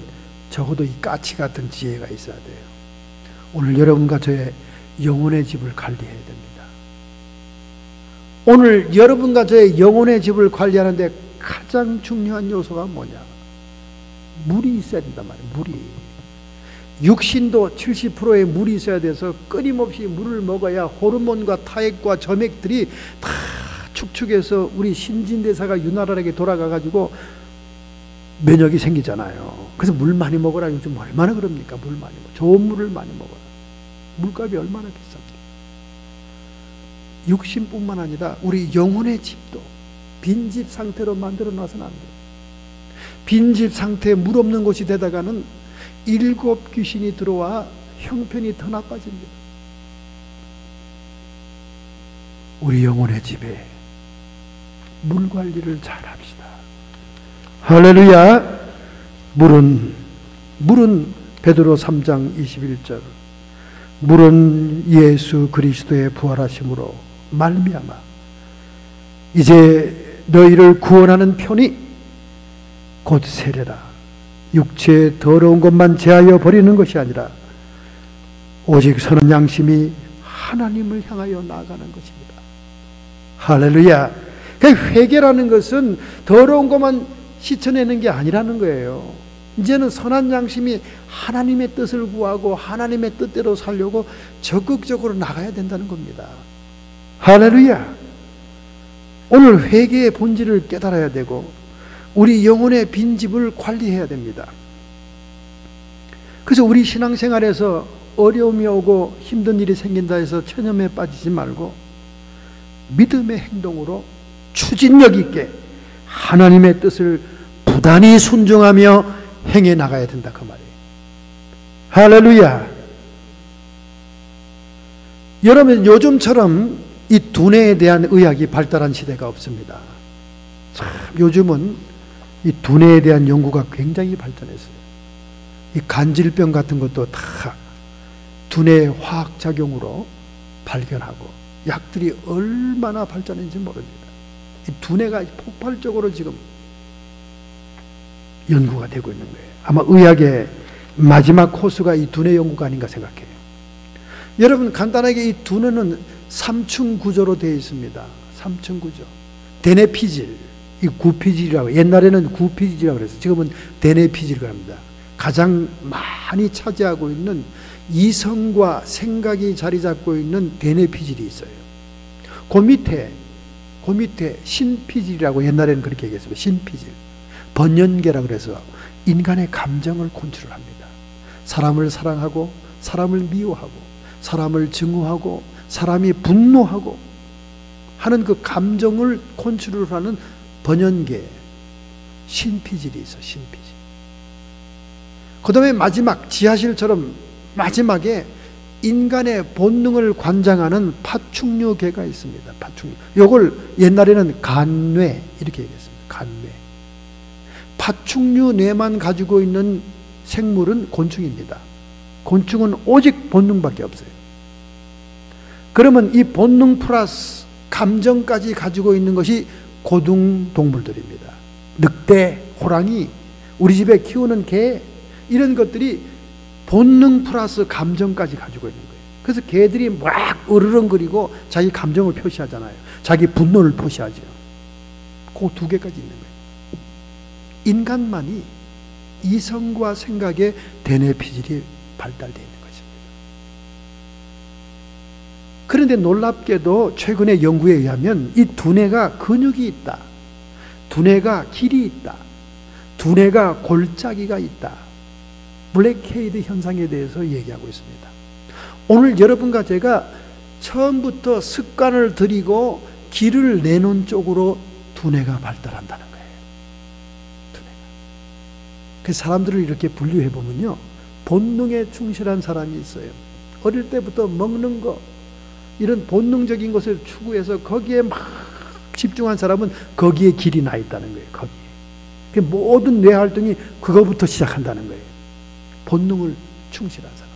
적어도 이 까치 같은 지혜가 있어야 돼요. 오늘 여러분과 저의 영혼의 집을 관리해야 됩니다. 오늘 여러분과 저의 영혼의 집을 관리하는데 가장 중요한 요소가 뭐냐? 물이 있어야 된단 말이에요. 물이. 육신도 70%의 물이 있어야 돼서 끊임없이 물을 먹어야 호르몬과 타액과 점액들이 다 축축해서 우리 신진대사가 유난하게 돌아가가지고 면역이 생기잖아요. 그래서 물 많이 먹어라. 요즘 얼마나 그럽니까? 물 많이 먹어. 좋은 물을 많이 먹어라. 물값이 얼마나 비쌉니까? 육신뿐만 아니라 우리 영혼의 집도 빈집 상태로 만들어 놔서는 안 돼요. 빈집 상태에 물 없는 곳이 되다가는 7 귀신이 들어와 형편이 더 나빠집니다. 우리 영혼의 집에 물 관리를 잘 합시다. 할렐루야. 물은 베드로 3장 21절, 물은 예수 그리스도의 부활하심으로 말미암아 이제 너희를 구원하는 편이 곧 세례라. 육체의 더러운 것만 제하여 버리는 것이 아니라 오직 선한 양심이 하나님을 향하여 나아가는 것입니다. 할렐루야. 회개라는 것은 더러운 것만 씻어내는 게 아니라는 거예요. 이제는 선한 양심이 하나님의 뜻을 구하고 하나님의 뜻대로 살려고 적극적으로 나가야 된다는 겁니다. 할렐루야. 오늘 회개의 본질을 깨달아야 되고 우리 영혼의 빈집을 관리해야 됩니다. 그래서 우리 신앙생활에서 어려움이 오고 힘든 일이 생긴다 해서 체념에 빠지지 말고 믿음의 행동으로 추진력 있게 하나님의 뜻을 부단히 순종하며 행해 나가야 된다, 그 말이에요. 할렐루야. 여러분, 요즘처럼 이 두뇌에 대한 의학이 발달한 시대가 없습니다. 참, 요즘은 이 두뇌에 대한 연구가 굉장히 발전했어요. 이 간질병 같은 것도 다 두뇌의 화학작용으로 발견하고 약들이 얼마나 발전했는지 모릅니다. 이 두뇌가 폭발적으로 지금 연구가 되고 있는 거예요. 아마 의학의 마지막 코스가 이 두뇌 연구가 아닌가 생각해요. 여러분, 간단하게 이 두뇌는 3층 구조로 되어 있습니다. 3층 구조. 대뇌피질, 이 구피질이라고, 옛날에는 구피질이라고 그랬어요. 지금은 대뇌피질이라고 합니다. 가장 많이 차지하고 있는 이성과 생각이 자리 잡고 있는 대뇌피질이 있어요. 그 밑에 신피질이라고 옛날에는 그렇게 얘기했습니다. 신피질. 번연계라고 그래서 인간의 감정을 컨트롤합니다. 사람을 사랑하고 사람을 미워하고 사람을 증오하고 사람이 분노하고 하는 그 감정을 컨트롤하는 번연계 신피질이 있어. 신피질. 그 다음에 마지막 지하실처럼 마지막에 인간의 본능을 관장하는 파충류계가 있습니다. 파충류. 요걸 옛날에는 간뇌 이렇게 얘기했습니다. 간뇌. 파충류 뇌만 가지고 있는 생물은 곤충입니다. 곤충은 오직 본능밖에 없어요. 그러면 이 본능 플러스 감정까지 가지고 있는 것이 고등동물들입니다. 늑대, 호랑이, 우리 집에 키우는 개, 이런 것들이 본능 플러스 감정까지 가지고 있는 거예요. 그래서 개들이 막 으르렁거리고 자기 감정을 표시하잖아요. 자기 분노를 표시하죠. 그 2개까지 있는 거예요. 인간만이 이성과 생각의 대뇌피질이 발달되어 있는 것입니다. 그런데 놀랍게도 최근의 연구에 의하면 이 두뇌가 근육이 있다, 두뇌가 길이 있다, 두뇌가 골짜기가 있다, 블랙헤이드 현상에 대해서 얘기하고 있습니다. 오늘 여러분과 제가 처음부터 습관을 들이고 길을 내놓은 쪽으로 두뇌가 발달한다는 거예요. 두뇌가. 그래서 사람들을 이렇게 분류해 보면요, 본능에 충실한 사람이 있어요. 어릴 때부터 먹는 거, 이런 본능적인 것을 추구해서 거기에 막 집중한 사람은 거기에 길이 나 있다는 거예요. 거기에. 모든 뇌 활동이 그거부터 시작한다는 거예요. 본능을 충실한 사람.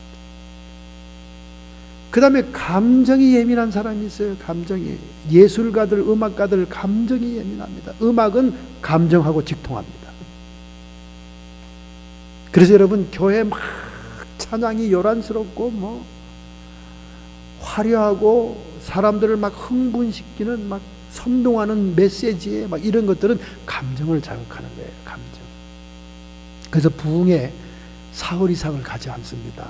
그 다음에 감정이 예민한 사람이 있어요. 감정이. 예술가들, 음악가들 감정이 예민합니다. 음악은 감정하고 직통합니다. 그래서 여러분, 교회 막 찬양이 요란스럽고 뭐 화려하고 사람들을 막 흥분시키는 막 선동하는 메시지에 막 이런 것들은 감정을 자극하는 거예요. 감정. 그래서 부흥에 사흘 이상을 가지 않습니다.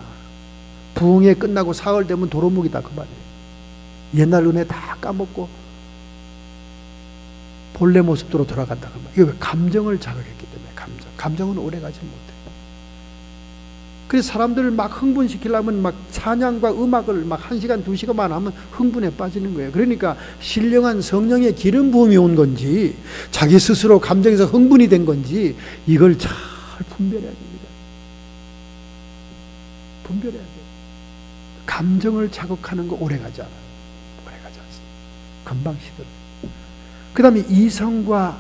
부흥회 끝나고 사흘 되면 도루묵이다 그 말이에요. 옛날 은혜 다 까먹고 본래 모습대로 돌아간다 그 말이에요. 이거 감정을 자극했기 때문에. 감정은 오래가지 못해요. 그래서 사람들을 막 흥분시키려면 막 찬양과 음악을 막 1시간 2시간만 하면 흥분에 빠지는 거예요. 그러니까 신령한 성령의 기름 부음이 온 건지 자기 스스로 감정에서 흥분이 된 건지 이걸 잘 분별해야 됩니다. 분별해야 돼요. 감정을 자극하는 거 오래가지 않아요. 오래가지 않습니다. 금방 시들어요. 그 다음에 이성과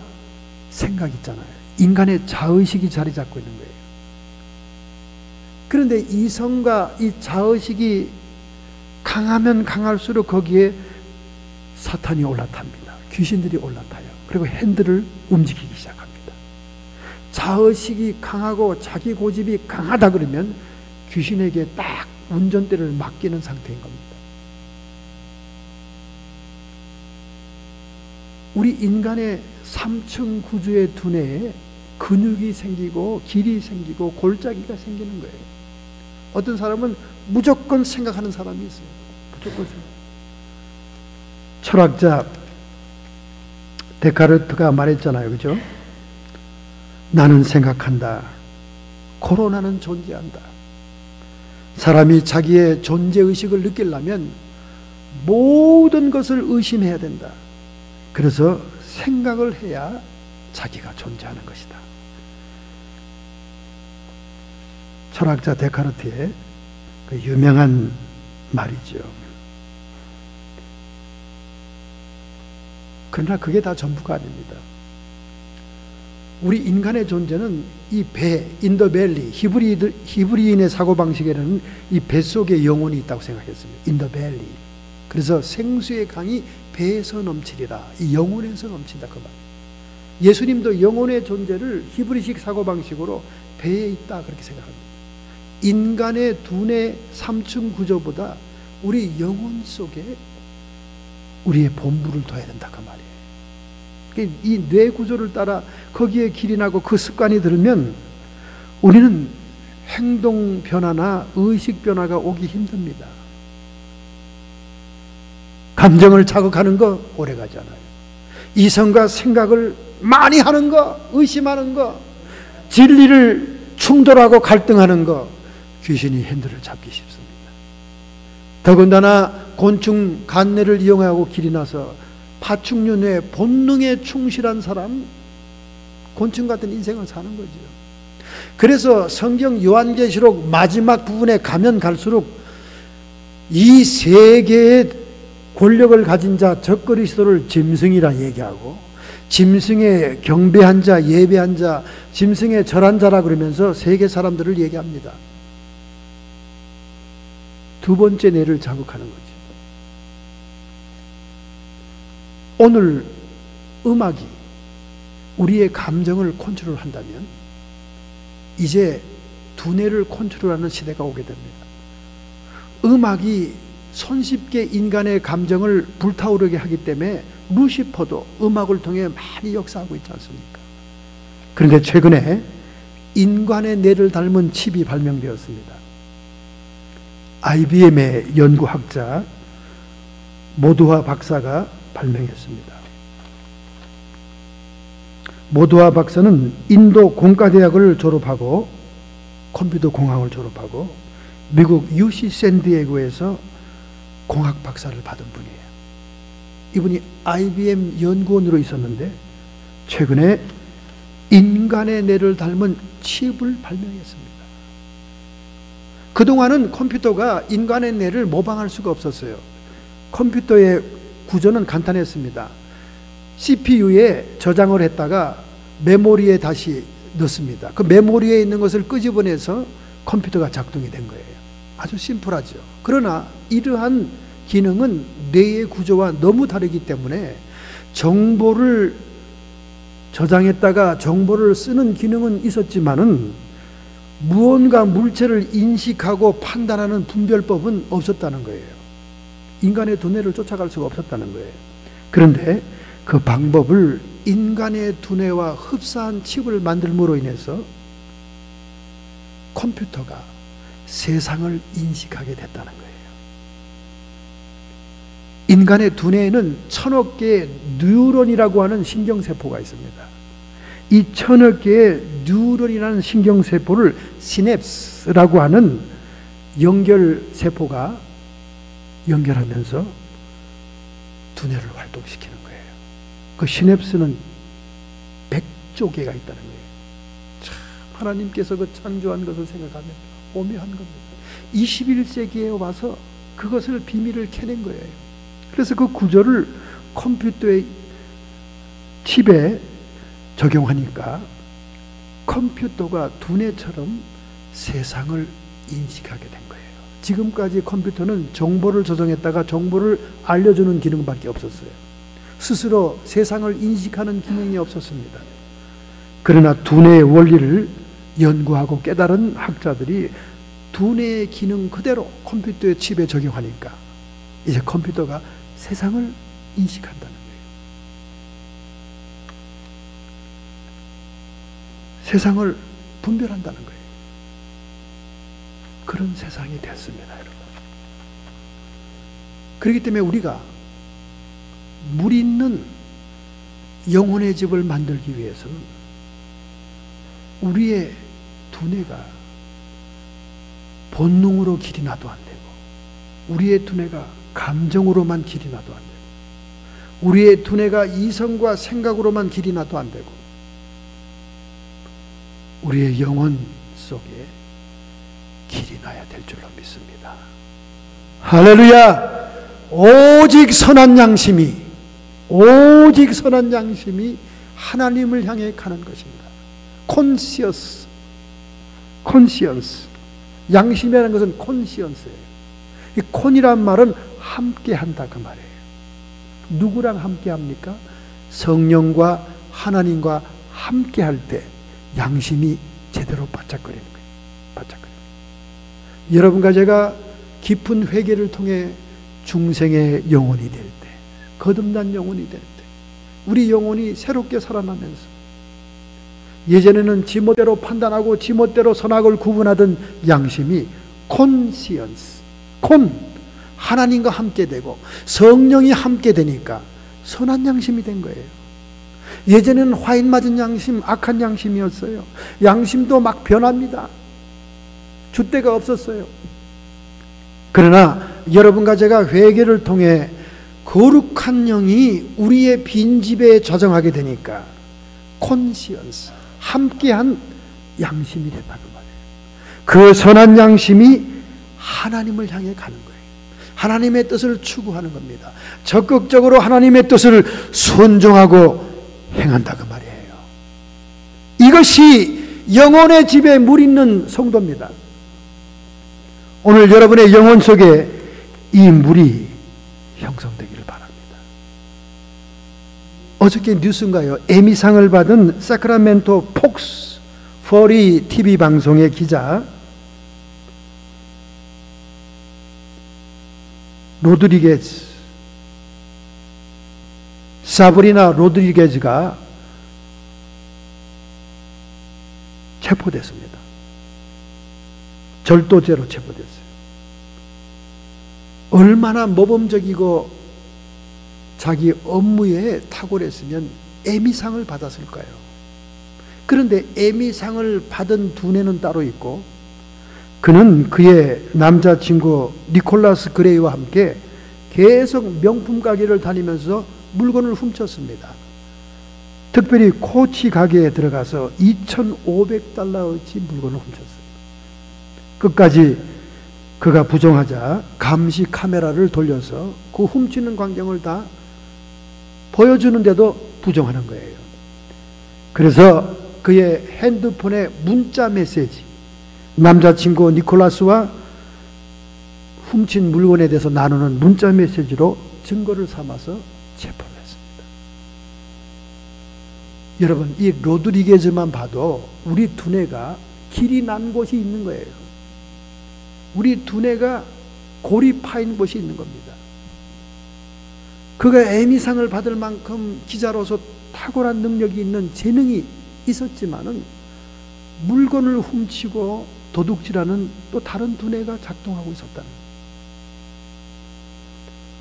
생각 있잖아요. 인간의 자의식이 자리 잡고 있는 거예요. 그런데 이성과 이 자의식이 강하면 강할수록 거기에 사탄이 올라탑니다. 귀신들이 올라타요. 그리고 핸들을 움직이기 시작합니다. 자의식이 강하고 자기 고집이 강하다 그러면 귀신에게 딱 운전대를 맡기는 상태인 겁니다. 우리 인간의 3층 구조의 두뇌에 근육이 생기고 길이 생기고 골짜기가 생기는 거예요. 어떤 사람은 무조건 생각하는 사람이 있어요. 무조건 생각. 철학자 데카르트가 말했잖아요. 그죠? 나는 생각한다. 코로나는 존재한다. 사람이 자기의 존재의식을 느끼려면 모든 것을 의심해야 된다. 그래서 생각을 해야 자기가 존재하는 것이다. 철학자 데카르트의 그 유명한 말이죠. 그러나 그게 다 전부가 아닙니다. 우리 인간의 존재는 이 배, 인더밸리, 히브리인의 사고방식에는 이 배 속에 영혼이 있다고 생각했습니다. 인더밸리. 그래서 생수의 강이 배에서 넘치리라. 이 영혼에서 넘친다 그 말. 예수님도 영혼의 존재를 히브리식 사고방식으로 배에 있다 그렇게 생각합니다. 인간의 두뇌 3층 구조보다 우리 영혼 속에 우리의 본부를 둬야 된다 그 말이에요. 이 뇌 구조를 따라 거기에 길이 나고 그 습관이 들으면 우리는 행동 변화나 의식 변화가 오기 힘듭니다. 감정을 자극하는 거 오래가지 않아요. 이성과 생각을 많이 하는 거, 의심하는 거, 진리를 충돌하고 갈등하는 거, 귀신이 핸들을 잡기 쉽습니다. 더군다나 곤충 간내를 이용하고 길이 나서 파충류의 본능에 충실한 사람, 곤충 같은 인생을 사는 거죠. 그래서 성경 요한계시록 마지막 부분에 가면 갈수록 이 세계의 권력을 가진 자 적그리스도를 짐승이라 얘기하고, 짐승의 경배한 자, 예배한 자, 짐승의 절한 자라 그러면서 세계 사람들을 얘기합니다. 두 번째 뇌를 자극하는 거죠. 오늘 음악이 우리의 감정을 컨트롤한다면 이제 두뇌를 컨트롤하는 시대가 오게 됩니다. 음악이 손쉽게 인간의 감정을 불타오르게 하기 때문에 루시퍼도 음악을 통해 많이 역사하고 있지 않습니까? 그런데 최근에 인간의 뇌를 닮은 칩이 발명되었습니다. IBM의 연구학자 모두아 박사가 발명했습니다. 모두아 박사는 인도 공과대학을 졸업하고 컴퓨터 공학을 졸업하고 미국 UC 샌디에고에서 공학 박사를 받은 분이에요. 이분이 IBM 연구원으로 있었는데 최근에 인간의 뇌를 닮은 칩을 발명했습니다. 그동안은 컴퓨터가 인간의 뇌를 모방할 수가 없었어요. 컴퓨터의 구조는 간단했습니다. CPU에 저장을 했다가 메모리에 다시 넣습니다. 그 메모리에 있는 것을 끄집어내서 컴퓨터가 작동이 된 거예요. 아주 심플하죠. 그러나 이러한 기능은 뇌의 구조와 너무 다르기 때문에 정보를 저장했다가 정보를 쓰는 기능은 있었지만은 무언가 물체를 인식하고 판단하는 분별법은 없었다는 거예요. 인간의 두뇌를 쫓아갈 수가 없었다는 거예요. 그런데 그 방법을 인간의 두뇌와 흡사한 칩을 만들므로 인해서 컴퓨터가 세상을 인식하게 됐다는 거예요. 인간의 두뇌에는 1000억 개의 뉴런이라고 하는 신경세포가 있습니다. 이 1000억 개의 뉴런이라는 신경세포를 시냅스라고 하는 연결세포가 연결하면서 두뇌를 활동시키는 거예요. 그 시냅스는 100조 개가 있다는 거예요. 참 하나님께서 그 창조한 것을 생각하면 오묘한 겁니다. 21세기에 와서 그것을 비밀을 캐낸 거예요. 그래서 그 구조를 컴퓨터의 칩에 적용하니까 컴퓨터가 두뇌처럼 세상을 인식하게 된 거예요. 지금까지 컴퓨터는 정보를 저장했다가 정보를 알려주는 기능밖에 없었어요. 스스로 세상을 인식하는 기능이 없었습니다. 그러나 두뇌의 원리를 연구하고 깨달은 학자들이 두뇌의 기능 그대로 컴퓨터의 칩에 적용하니까 이제 컴퓨터가 세상을 인식한다는 거예요. 세상을 분별한다는 거예요. 그런 세상이 됐습니다, 여러분. 그렇기 때문에 우리가 물 있는 영혼의 집을 만들기 위해서는 우리의 두뇌가 본능으로 길이 나도 안 되고, 우리의 두뇌가 감정으로만 길이 나도 안 되고, 우리의 두뇌가 이성과 생각으로만 길이 나도 안 되고, 우리의 영혼 속에 길이 나야 될 줄로 믿습니다. 할렐루야! 오직 선한 양심이 하나님을 향해 가는 것입니다. 콘시언스. 양심이라는 것은 콘시언스예요. 이 콘이란 말은 함께 한다 그 말이에요. 누구랑 함께 합니까? 성령과 하나님과 함께 할 때 양심이 제대로 바짝거리는 거예요. 바짝거리는 거예요. 여러분과 제가 깊은 회개를 통해 중생의 영혼이 될 때, 거듭난 영혼이 될 때, 우리 영혼이 새롭게 살아나면서 예전에는 지멋대로 판단하고 지멋대로 선악을 구분하던 양심이 콘시언스, 하나님과 함께 되고 성령이 함께 되니까 선한 양심이 된 거예요. 예전에는 화인 맞은 양심, 악한 양심이었어요. 양심도 막 변합니다. 줏대가 없었어요. 그러나 여러분과 제가 회개를 통해 거룩한 영이 우리의 빈집에 저정하게 되니까 콘시언스, 함께한 양심이 됐다 그 말이에요. 그 선한 양심이 하나님을 향해 가는 거예요. 하나님의 뜻을 추구하는 겁니다. 적극적으로 하나님의 뜻을 순종하고 행한다 그 말이에요. 이것이 영혼의 집에 물 있는 성도입니다. 오늘 여러분의 영혼 속에 이 물이 형성되기를 바랍니다. 어저께 뉴스인가요? 에미상을 받은 사크라멘토 폭스 40 TV 방송의 기자 로드리게즈, 사브리나 로드리게즈가 체포됐습니다. 절도죄로 체포됐어요. 얼마나 모범적이고 자기 업무에 탁월했으면 에미상을 받았을까요? 그런데 에미상을 받은 두뇌는 따로 있고, 그는 그의 남자친구 니콜라스 그레이와 함께 계속 명품 가게를 다니면서 물건을 훔쳤습니다. 특별히 코치 가게에 들어가서 2,500달러어치 물건을 훔쳤어요. 끝까지 그가 부정하자 감시 카메라를 돌려서 그 훔치는 광경을 다 보여주는데도 부정하는 거예요. 그래서 그의 핸드폰에 문자 메시지, 남자친구 니콜라스와 훔친 물건에 대해서 나누는 문자 메시지로 증거를 삼아서 체포를 했습니다. 여러분, 이 로드리게즈만 봐도 우리 두뇌가 길이 난 곳이 있는 거예요. 우리 두뇌가 골이 파인 곳이 있는 겁니다. 그가 에미상을 받을 만큼 기자로서 탁월한 능력이 있는 재능이 있었지만은 물건을 훔치고 도둑질하는 또 다른 두뇌가 작동하고 있었다는 거예요.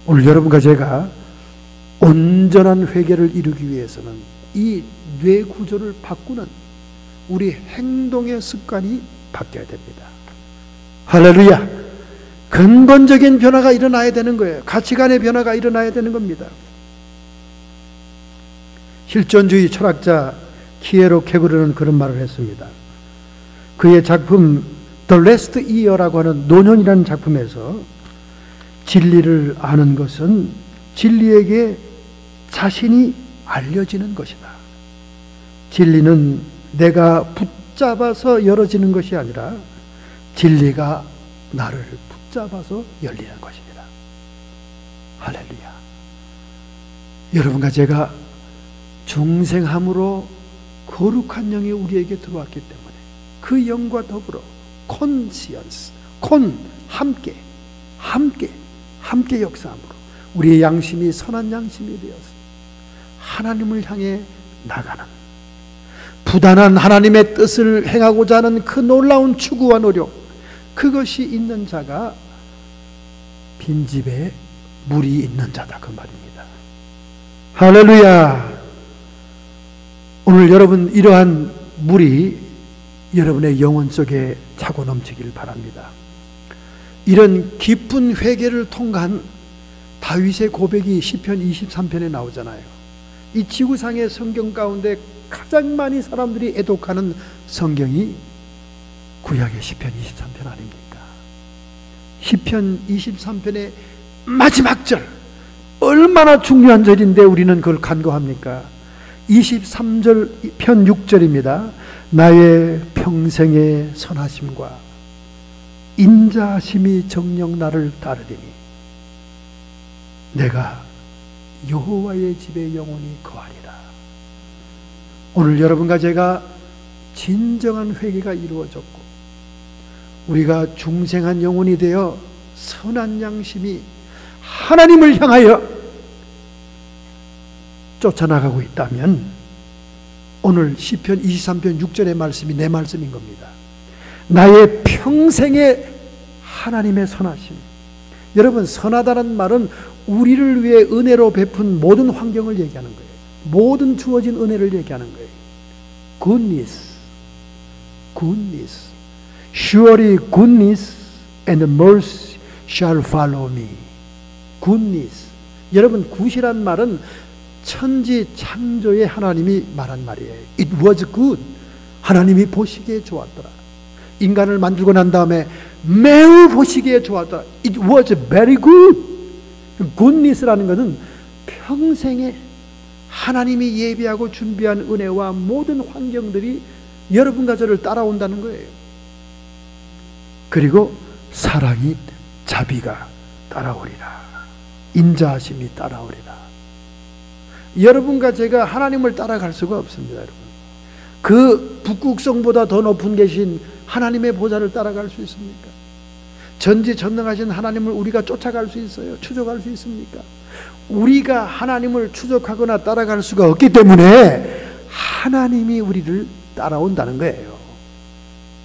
오늘 여러분과 제가 온전한 회개를 이루기 위해서는 이 뇌 구조를 바꾸는 우리 행동의 습관이 바뀌어야 됩니다. 할렐루야! 근본적인 변화가 일어나야 되는 거예요. 가치관의 변화가 일어나야 되는 겁니다. 실존주의 철학자 키에로 케구르는 그런 말을 했습니다. 그의 작품 The Last Year라고 하는 노년이라는 작품에서 진리를 아는 것은 진리에게 자신이 알려지는 것이다. 진리는 내가 붙잡아서 열어지는 것이 아니라 진리가 나를 붙잡아서 열리는 것입니다. 할렐루야. 여러분과 제가 중생함으로 거룩한 영이 우리에게 들어왔기 때문에 그 영과 더불어 콘시언스, 함께 역사함으로 우리의 양심이 선한 양심이 되어서 하나님을 향해 나가는, 부단한 하나님의 뜻을 행하고자 하는 그 놀라운 추구와 노력, 그것이 있는 자가 빈집에 물이 있는 자다, 그 말입니다. 할렐루야. 오늘 여러분, 이러한 물이 여러분의 영혼 속에 차고 넘치길 바랍니다. 이런 깊은 회개를 통과한 다윗의 고백이 시편 23편에 나오잖아요. 이 지구상의 성경 가운데 가장 많이 사람들이 애독하는 성경이 구약의 시편 23편 아닙니까? 시편 23편의 마지막 절, 얼마나 중요한 절인데 우리는 그걸 간과합니까? 23절 편 6절입니다. 나의 평생의 선하심과 인자하심이 정녕 나를 따르리니 내가 여호와의 집에 영원히 거하리라. 오늘 여러분과 제가 진정한 회개가 이루어졌고 우리가 중생한 영혼이 되어 선한 양심이 하나님을 향하여 쫓아나가고 있다면 오늘 시편 23편 6절의 말씀이 내 말씀인 겁니다. 나의 평생의 하나님의 선하심. 여러분, 선하다는 말은 우리를 위해 은혜로 베푼 모든 환경을 얘기하는 거예요. 모든 주어진 은혜를 얘기하는 거예요. Goodness. Surely goodness and mercy shall follow me. Goodness. 여러분, 굿이란 말은 천지 창조의 하나님이 말한 말이에요. It was good. 하나님이 보시기에 좋았더라. 인간을 만들고 난 다음에 매우 보시기에 좋았더라. It was very good. goodness라는 것은 평생에 하나님이 예비하고 준비한 은혜와 모든 환경들이 여러분과 저를 따라온다는 거예요. 그리고 사랑이, 자비가 따라오리라. 인자하심이 따라오리라. 여러분과 제가 하나님을 따라갈 수가 없습니다, 여러분. 그 북극성보다 더 높은 계신 하나님의 보좌를 따라갈 수 있습니까? 전지전능하신 하나님을 우리가 쫓아갈 수 있어요? 추적할 수 있습니까? 우리가 하나님을 추적하거나 따라갈 수가 없기 때문에 하나님이 우리를 따라온다는 거예요.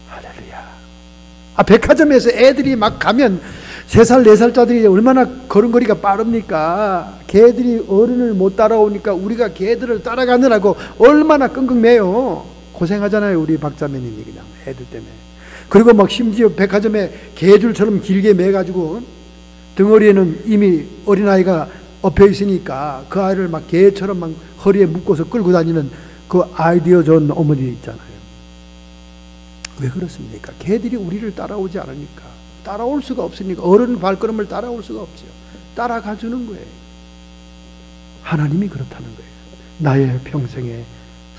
할렐루야. 백화점에서 애들이 막 가면 3살, 4살짜들이 얼마나 걸음걸이가 빠릅니까? 개들이 어른을 못 따라오니까 우리가 개들을 따라가느라고 얼마나 끙끙매요. 고생하잖아요, 우리 박자매님이 그냥 애들 때문에. 그리고 막 심지어 백화점에 개줄처럼 길게 매가지고 등허리에는 이미 어린아이가 엎여 있으니까 그 아이를 막 개처럼 막 허리에 묶어서 끌고 다니는 그 아이디어 좋은 어머니 있잖아요. 왜 그렇습니까? 개들이 우리를 따라오지 않으니까, 따라올 수가 없으니까, 어른 발걸음을 따라올 수가 없죠. 따라가 주는 거예요. 하나님이 그렇다는 거예요. 나의 평생의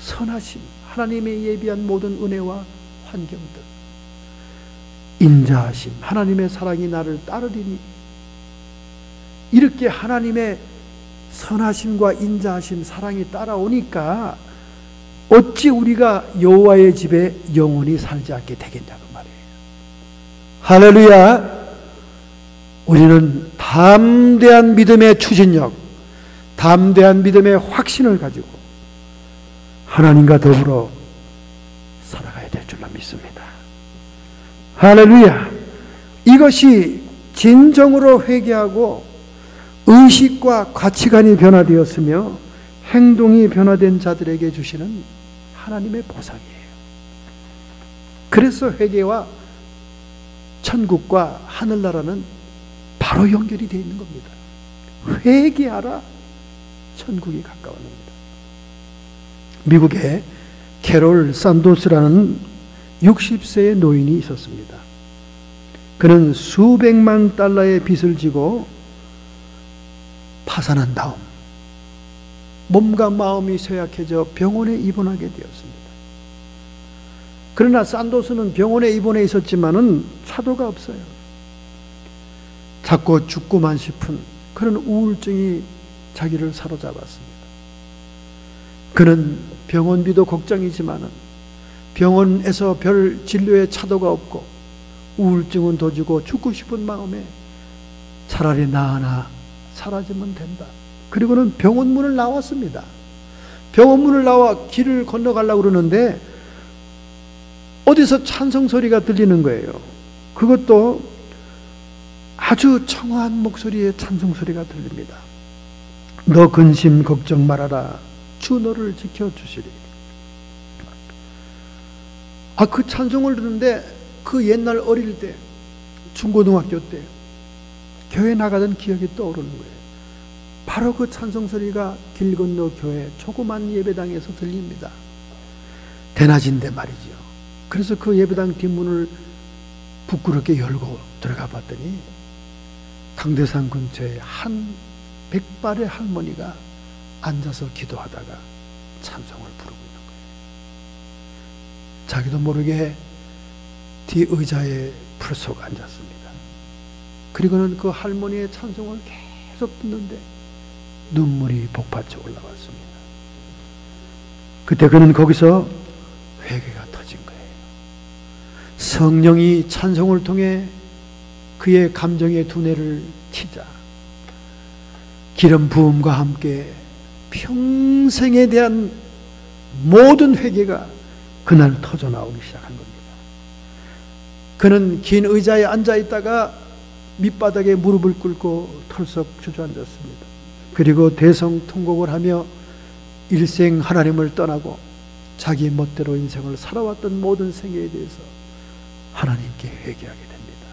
선하심, 하나님의 예비한 모든 은혜와 환경들, 인자하심, 하나님의 사랑이 나를 따르리니, 이렇게 하나님의 선하심과 인자하심, 사랑이 따라오니까 어찌 우리가 여호와의 집에 영원히 살지 않게 되겠냐고 말이에요. 할렐루야. 우리는 담대한 믿음의 추진력, 담대한 믿음의 확신을 가지고 하나님과 더불어 살아가야 될 줄로 믿습니다. 할렐루야. 이것이 진정으로 회개하고 의식과 가치관이 변화되었으며 행동이 변화된 자들에게 주시는 하나님의 보상이에요. 그래서 회개와 천국과 하늘나라는 바로 연결이 되어 있는 겁니다. 회개하라, 천국이 가까워집니다. 미국에 캐롤 산도스라는 60세의 노인이 있었습니다. 그는 수백만 달러의 빚을 지고 파산한 다음 몸과 마음이 쇠약해져 병원에 입원하게 되었습니다. 그러나 산도스는 병원에 입원해 있었지만은 차도가 없어요. 자꾸 죽고만 싶은 그런 우울증이 자기를 사로잡았습니다. 그는 병원비도 걱정이지만은 병원에서 별 진료의 차도가 없고 우울증은 더 주고 죽고 싶은 마음에 차라리 나 하나 사라지면 된다. 그리고는 병원 문을 나왔습니다. 병원 문을 나와 길을 건너가려고 그러는데 어디서 찬송 소리가 들리는 거예요. 그것도 아주 청아한 목소리의 찬송 소리가 들립니다. 너 근심 걱정 말아라. 주 너를 지켜주시리. 그 찬송을 듣는데 그 옛날 어릴 때, 중고등학교 때 교회 나가던 기억이 떠오르는 거예요. 바로 그 찬송 소리가 길 건너 교회 조그만 예배당에서 들립니다. 대낮인데 말이죠. 그래서 그 예배당 뒷문을 부끄럽게 열고 들어가 봤더니 강대상 근처에 한 백발의 할머니가 앉아서 기도하다가 찬송을 부르고 있는 거예요. 자기도 모르게 뒤 의자에 풀썩 앉았습니다. 그리고는 그 할머니의 찬송을 계속 듣는데 눈물이 복받쳐 올라왔습니다. 그때 그는 거기서 회개가 터진 거예요. 성령이 찬송을 통해 그의 감정의 두뇌를 치자 기름 부음과 함께 평생에 대한 모든 회개가 그날 터져 나오기 시작한 겁니다. 그는 긴 의자에 앉아 있다가 밑바닥에 무릎을 꿇고 털썩 주저앉았습니다. 그리고 대성통곡을 하며 일생 하나님을 떠나고 자기 멋대로 인생을 살아왔던 모든 생애에 대해서 하나님께 회개하게 됩니다.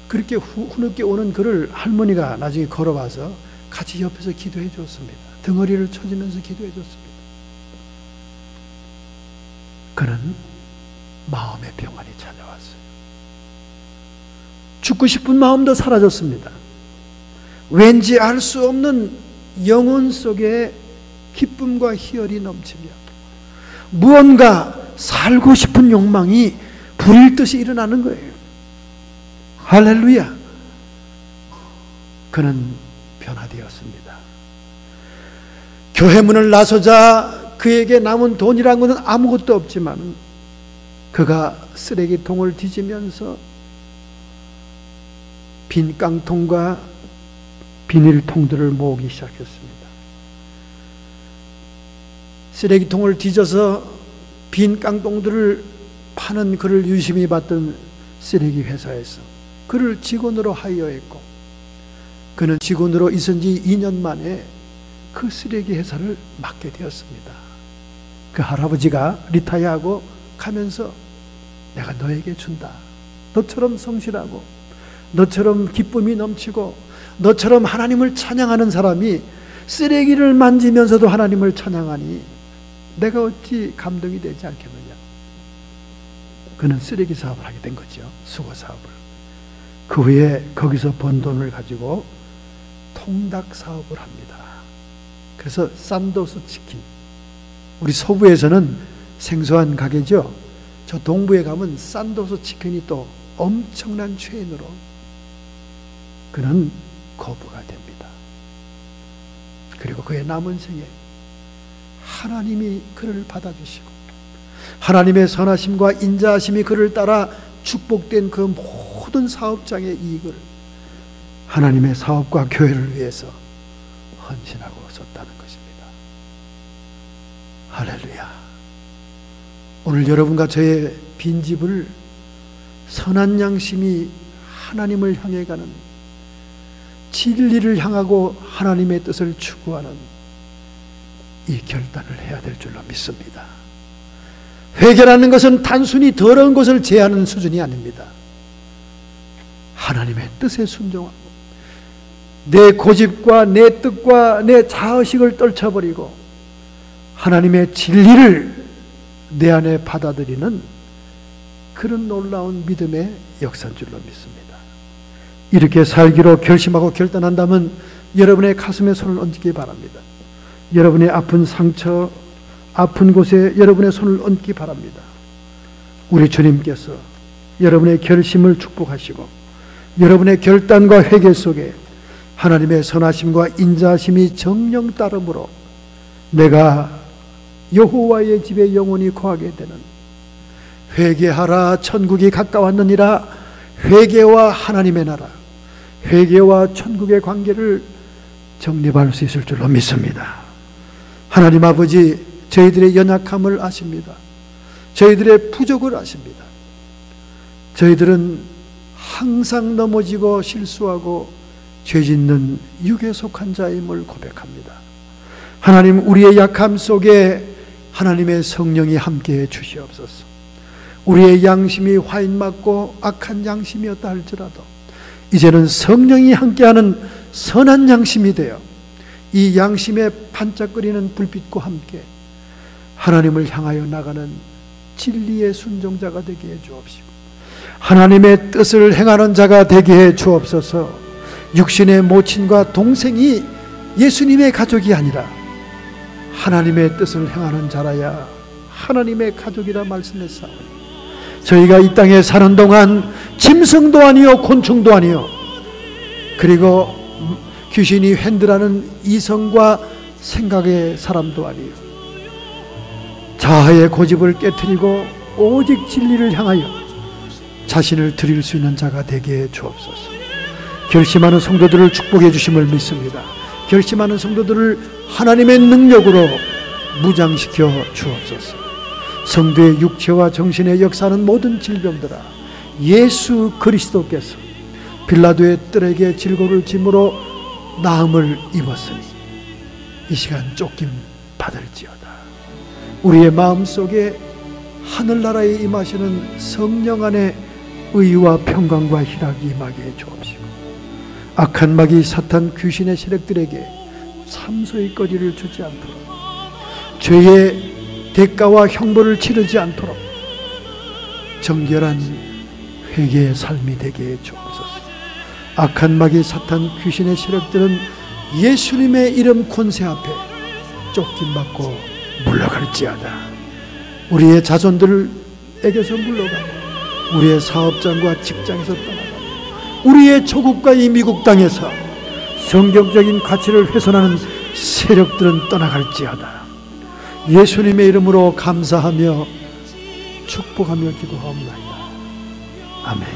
그렇게 후늦게 오는 그를 할머니가 나중에 걸어와서 같이 옆에서 기도해 줬습니다. 등허리를 쳐주면서 기도해 줬습니다. 그는 마음의 평안이 찾아왔어요. 죽고 싶은 마음도 사라졌습니다. 왠지 알 수 없는 영혼 속에 기쁨과 희열이 넘치며 무언가 살고 싶은 욕망이 불일 듯이 일어나는 거예요. 할렐루야. 그는 변화되었습니다. 교회 문을 나서자 그에게 남은 돈이란 것은 아무것도 없지만 그가 쓰레기통을 뒤지면서 빈 깡통과 비닐통들을 모으기 시작했습니다. 쓰레기통을 뒤져서 빈 깡통들을 파는 그를 유심히 봤던 쓰레기 회사에서 그를 직원으로 하이어했고, 그는 직원으로 있은 지 2년 만에 그 쓰레기 회사를 맡게 되었습니다. 그 할아버지가 리타이어하고 가면서 내가 너에게 준다. 너처럼 성실하고 너처럼 기쁨이 넘치고 너처럼 하나님을 찬양하는 사람이 쓰레기를 만지면서도 하나님을 찬양하니 내가 어찌 감동이 되지 않겠느냐. 그는 쓰레기 사업을 하게 된 거죠. 수거 사업을. 그 후에 거기서 번 돈을 가지고 통닭 사업을 합니다. 그래서 산도스 치킨, 우리 서부에서는 생소한 가게죠. 저 동부에 가면 산도스 치킨이 또 엄청난 체인으로 그는 거부가 됩니다. 그리고 그의 남은 생에 하나님이 그를 받아주시고 하나님의 선하심과 인자하심이 그를 따라 축복된 그 모든 사업장의 이익을 하나님의 사업과 교회를 위해서 헌신하고 썼다는 것입니다. 할렐루야. 오늘 여러분과 저의 빈집을 선한 양심이 하나님을 향해 가는, 진리를 향하고 하나님의 뜻을 추구하는 이 결단을 해야 될 줄로 믿습니다. 회개라는 것은 단순히 더러운 것을 제하는 수준이 아닙니다. 하나님의 뜻에 순종하고 내 고집과 내 뜻과 내 자의식을 떨쳐버리고 하나님의 진리를 내 안에 받아들이는 그런 놀라운 믿음의 역사인 줄로 믿습니다. 이렇게 살기로 결심하고 결단한다면 여러분의 가슴에 손을 얹기 바랍니다. 여러분의 아픈 상처, 아픈 곳에 여러분의 손을 얹기 바랍니다. 우리 주님께서 여러분의 결심을 축복하시고 여러분의 결단과 회개 속에 하나님의 선하심과 인자하심이 정령 따름으로 내가 여호와의 집에 영원히 거하게 되는, 회개하라 천국이 가까웠느니라, 회개와 하나님의 나라, 회개와 천국의 관계를 정립할 수 있을 줄로 믿습니다. 하나님 아버지, 저희들의 연약함을 아십니다. 저희들의 부족을 아십니다. 저희들은 항상 넘어지고 실수하고 죄짓는 육에 속한 자임을 고백합니다. 하나님, 우리의 약함 속에 하나님의 성령이 함께해 주시옵소서. 우리의 양심이 화인 맞고 악한 양심이었다 할지라도 이제는 성령이 함께하는 선한 양심이 되어 이 양심에 반짝거리는 불빛과 함께 하나님을 향하여 나가는 진리의 순종자가 되게 해 주옵시고 하나님의 뜻을 행하는 자가 되게 해 주옵소서. 육신의 모친과 동생이 예수님의 가족이 아니라 하나님의 뜻을 행하는 자라야 하나님의 가족이라 말씀했사오니 저희가 이 땅에 사는 동안 짐승도 아니요 곤충도 아니요 그리고 귀신이 핸들하는 이성과 생각의 사람도 아니요 자아의 고집을 깨트리고 오직 진리를 향하여 자신을 드릴 수 있는 자가 되게 해 주옵소서. 결심하는 성도들을 축복해 주심을 믿습니다. 결심하는 성도들을 하나님의 능력으로 무장시켜 주옵소서. 성도의 육체와 정신에 역사하는 모든 질병들아, 예수 그리스도께서 빌라도의 뜰에게 질고를 짐으로 나음을 입었으니 이 시간 쫓김 받을지어다. 우리의 마음속에 하늘나라에 임하시는 성령 안에 의와 평강과 희락이 임하게 해 주옵시고 악한 마귀 사탄 귀신의 세력들에게 참소의 거리를 주지 않도록 죄의 대가와 형벌을 치르지 않도록 정결한 회개의 삶이 되게 해 주옵소서. 악한 마귀 사탄 귀신의 세력들은 예수님의 이름 권세 앞에 쫓김받고 물러갈지어다. 우리의 자손들에게서 물러가고 우리의 사업장과 직장에서 떠나가고 우리의 조국과 이 미국 땅에서 성경적인 가치를 훼손하는 세력들은 떠나갈지어다. 예수님의 이름으로 감사하며 축복하며 기도하옵나이다. 아멘.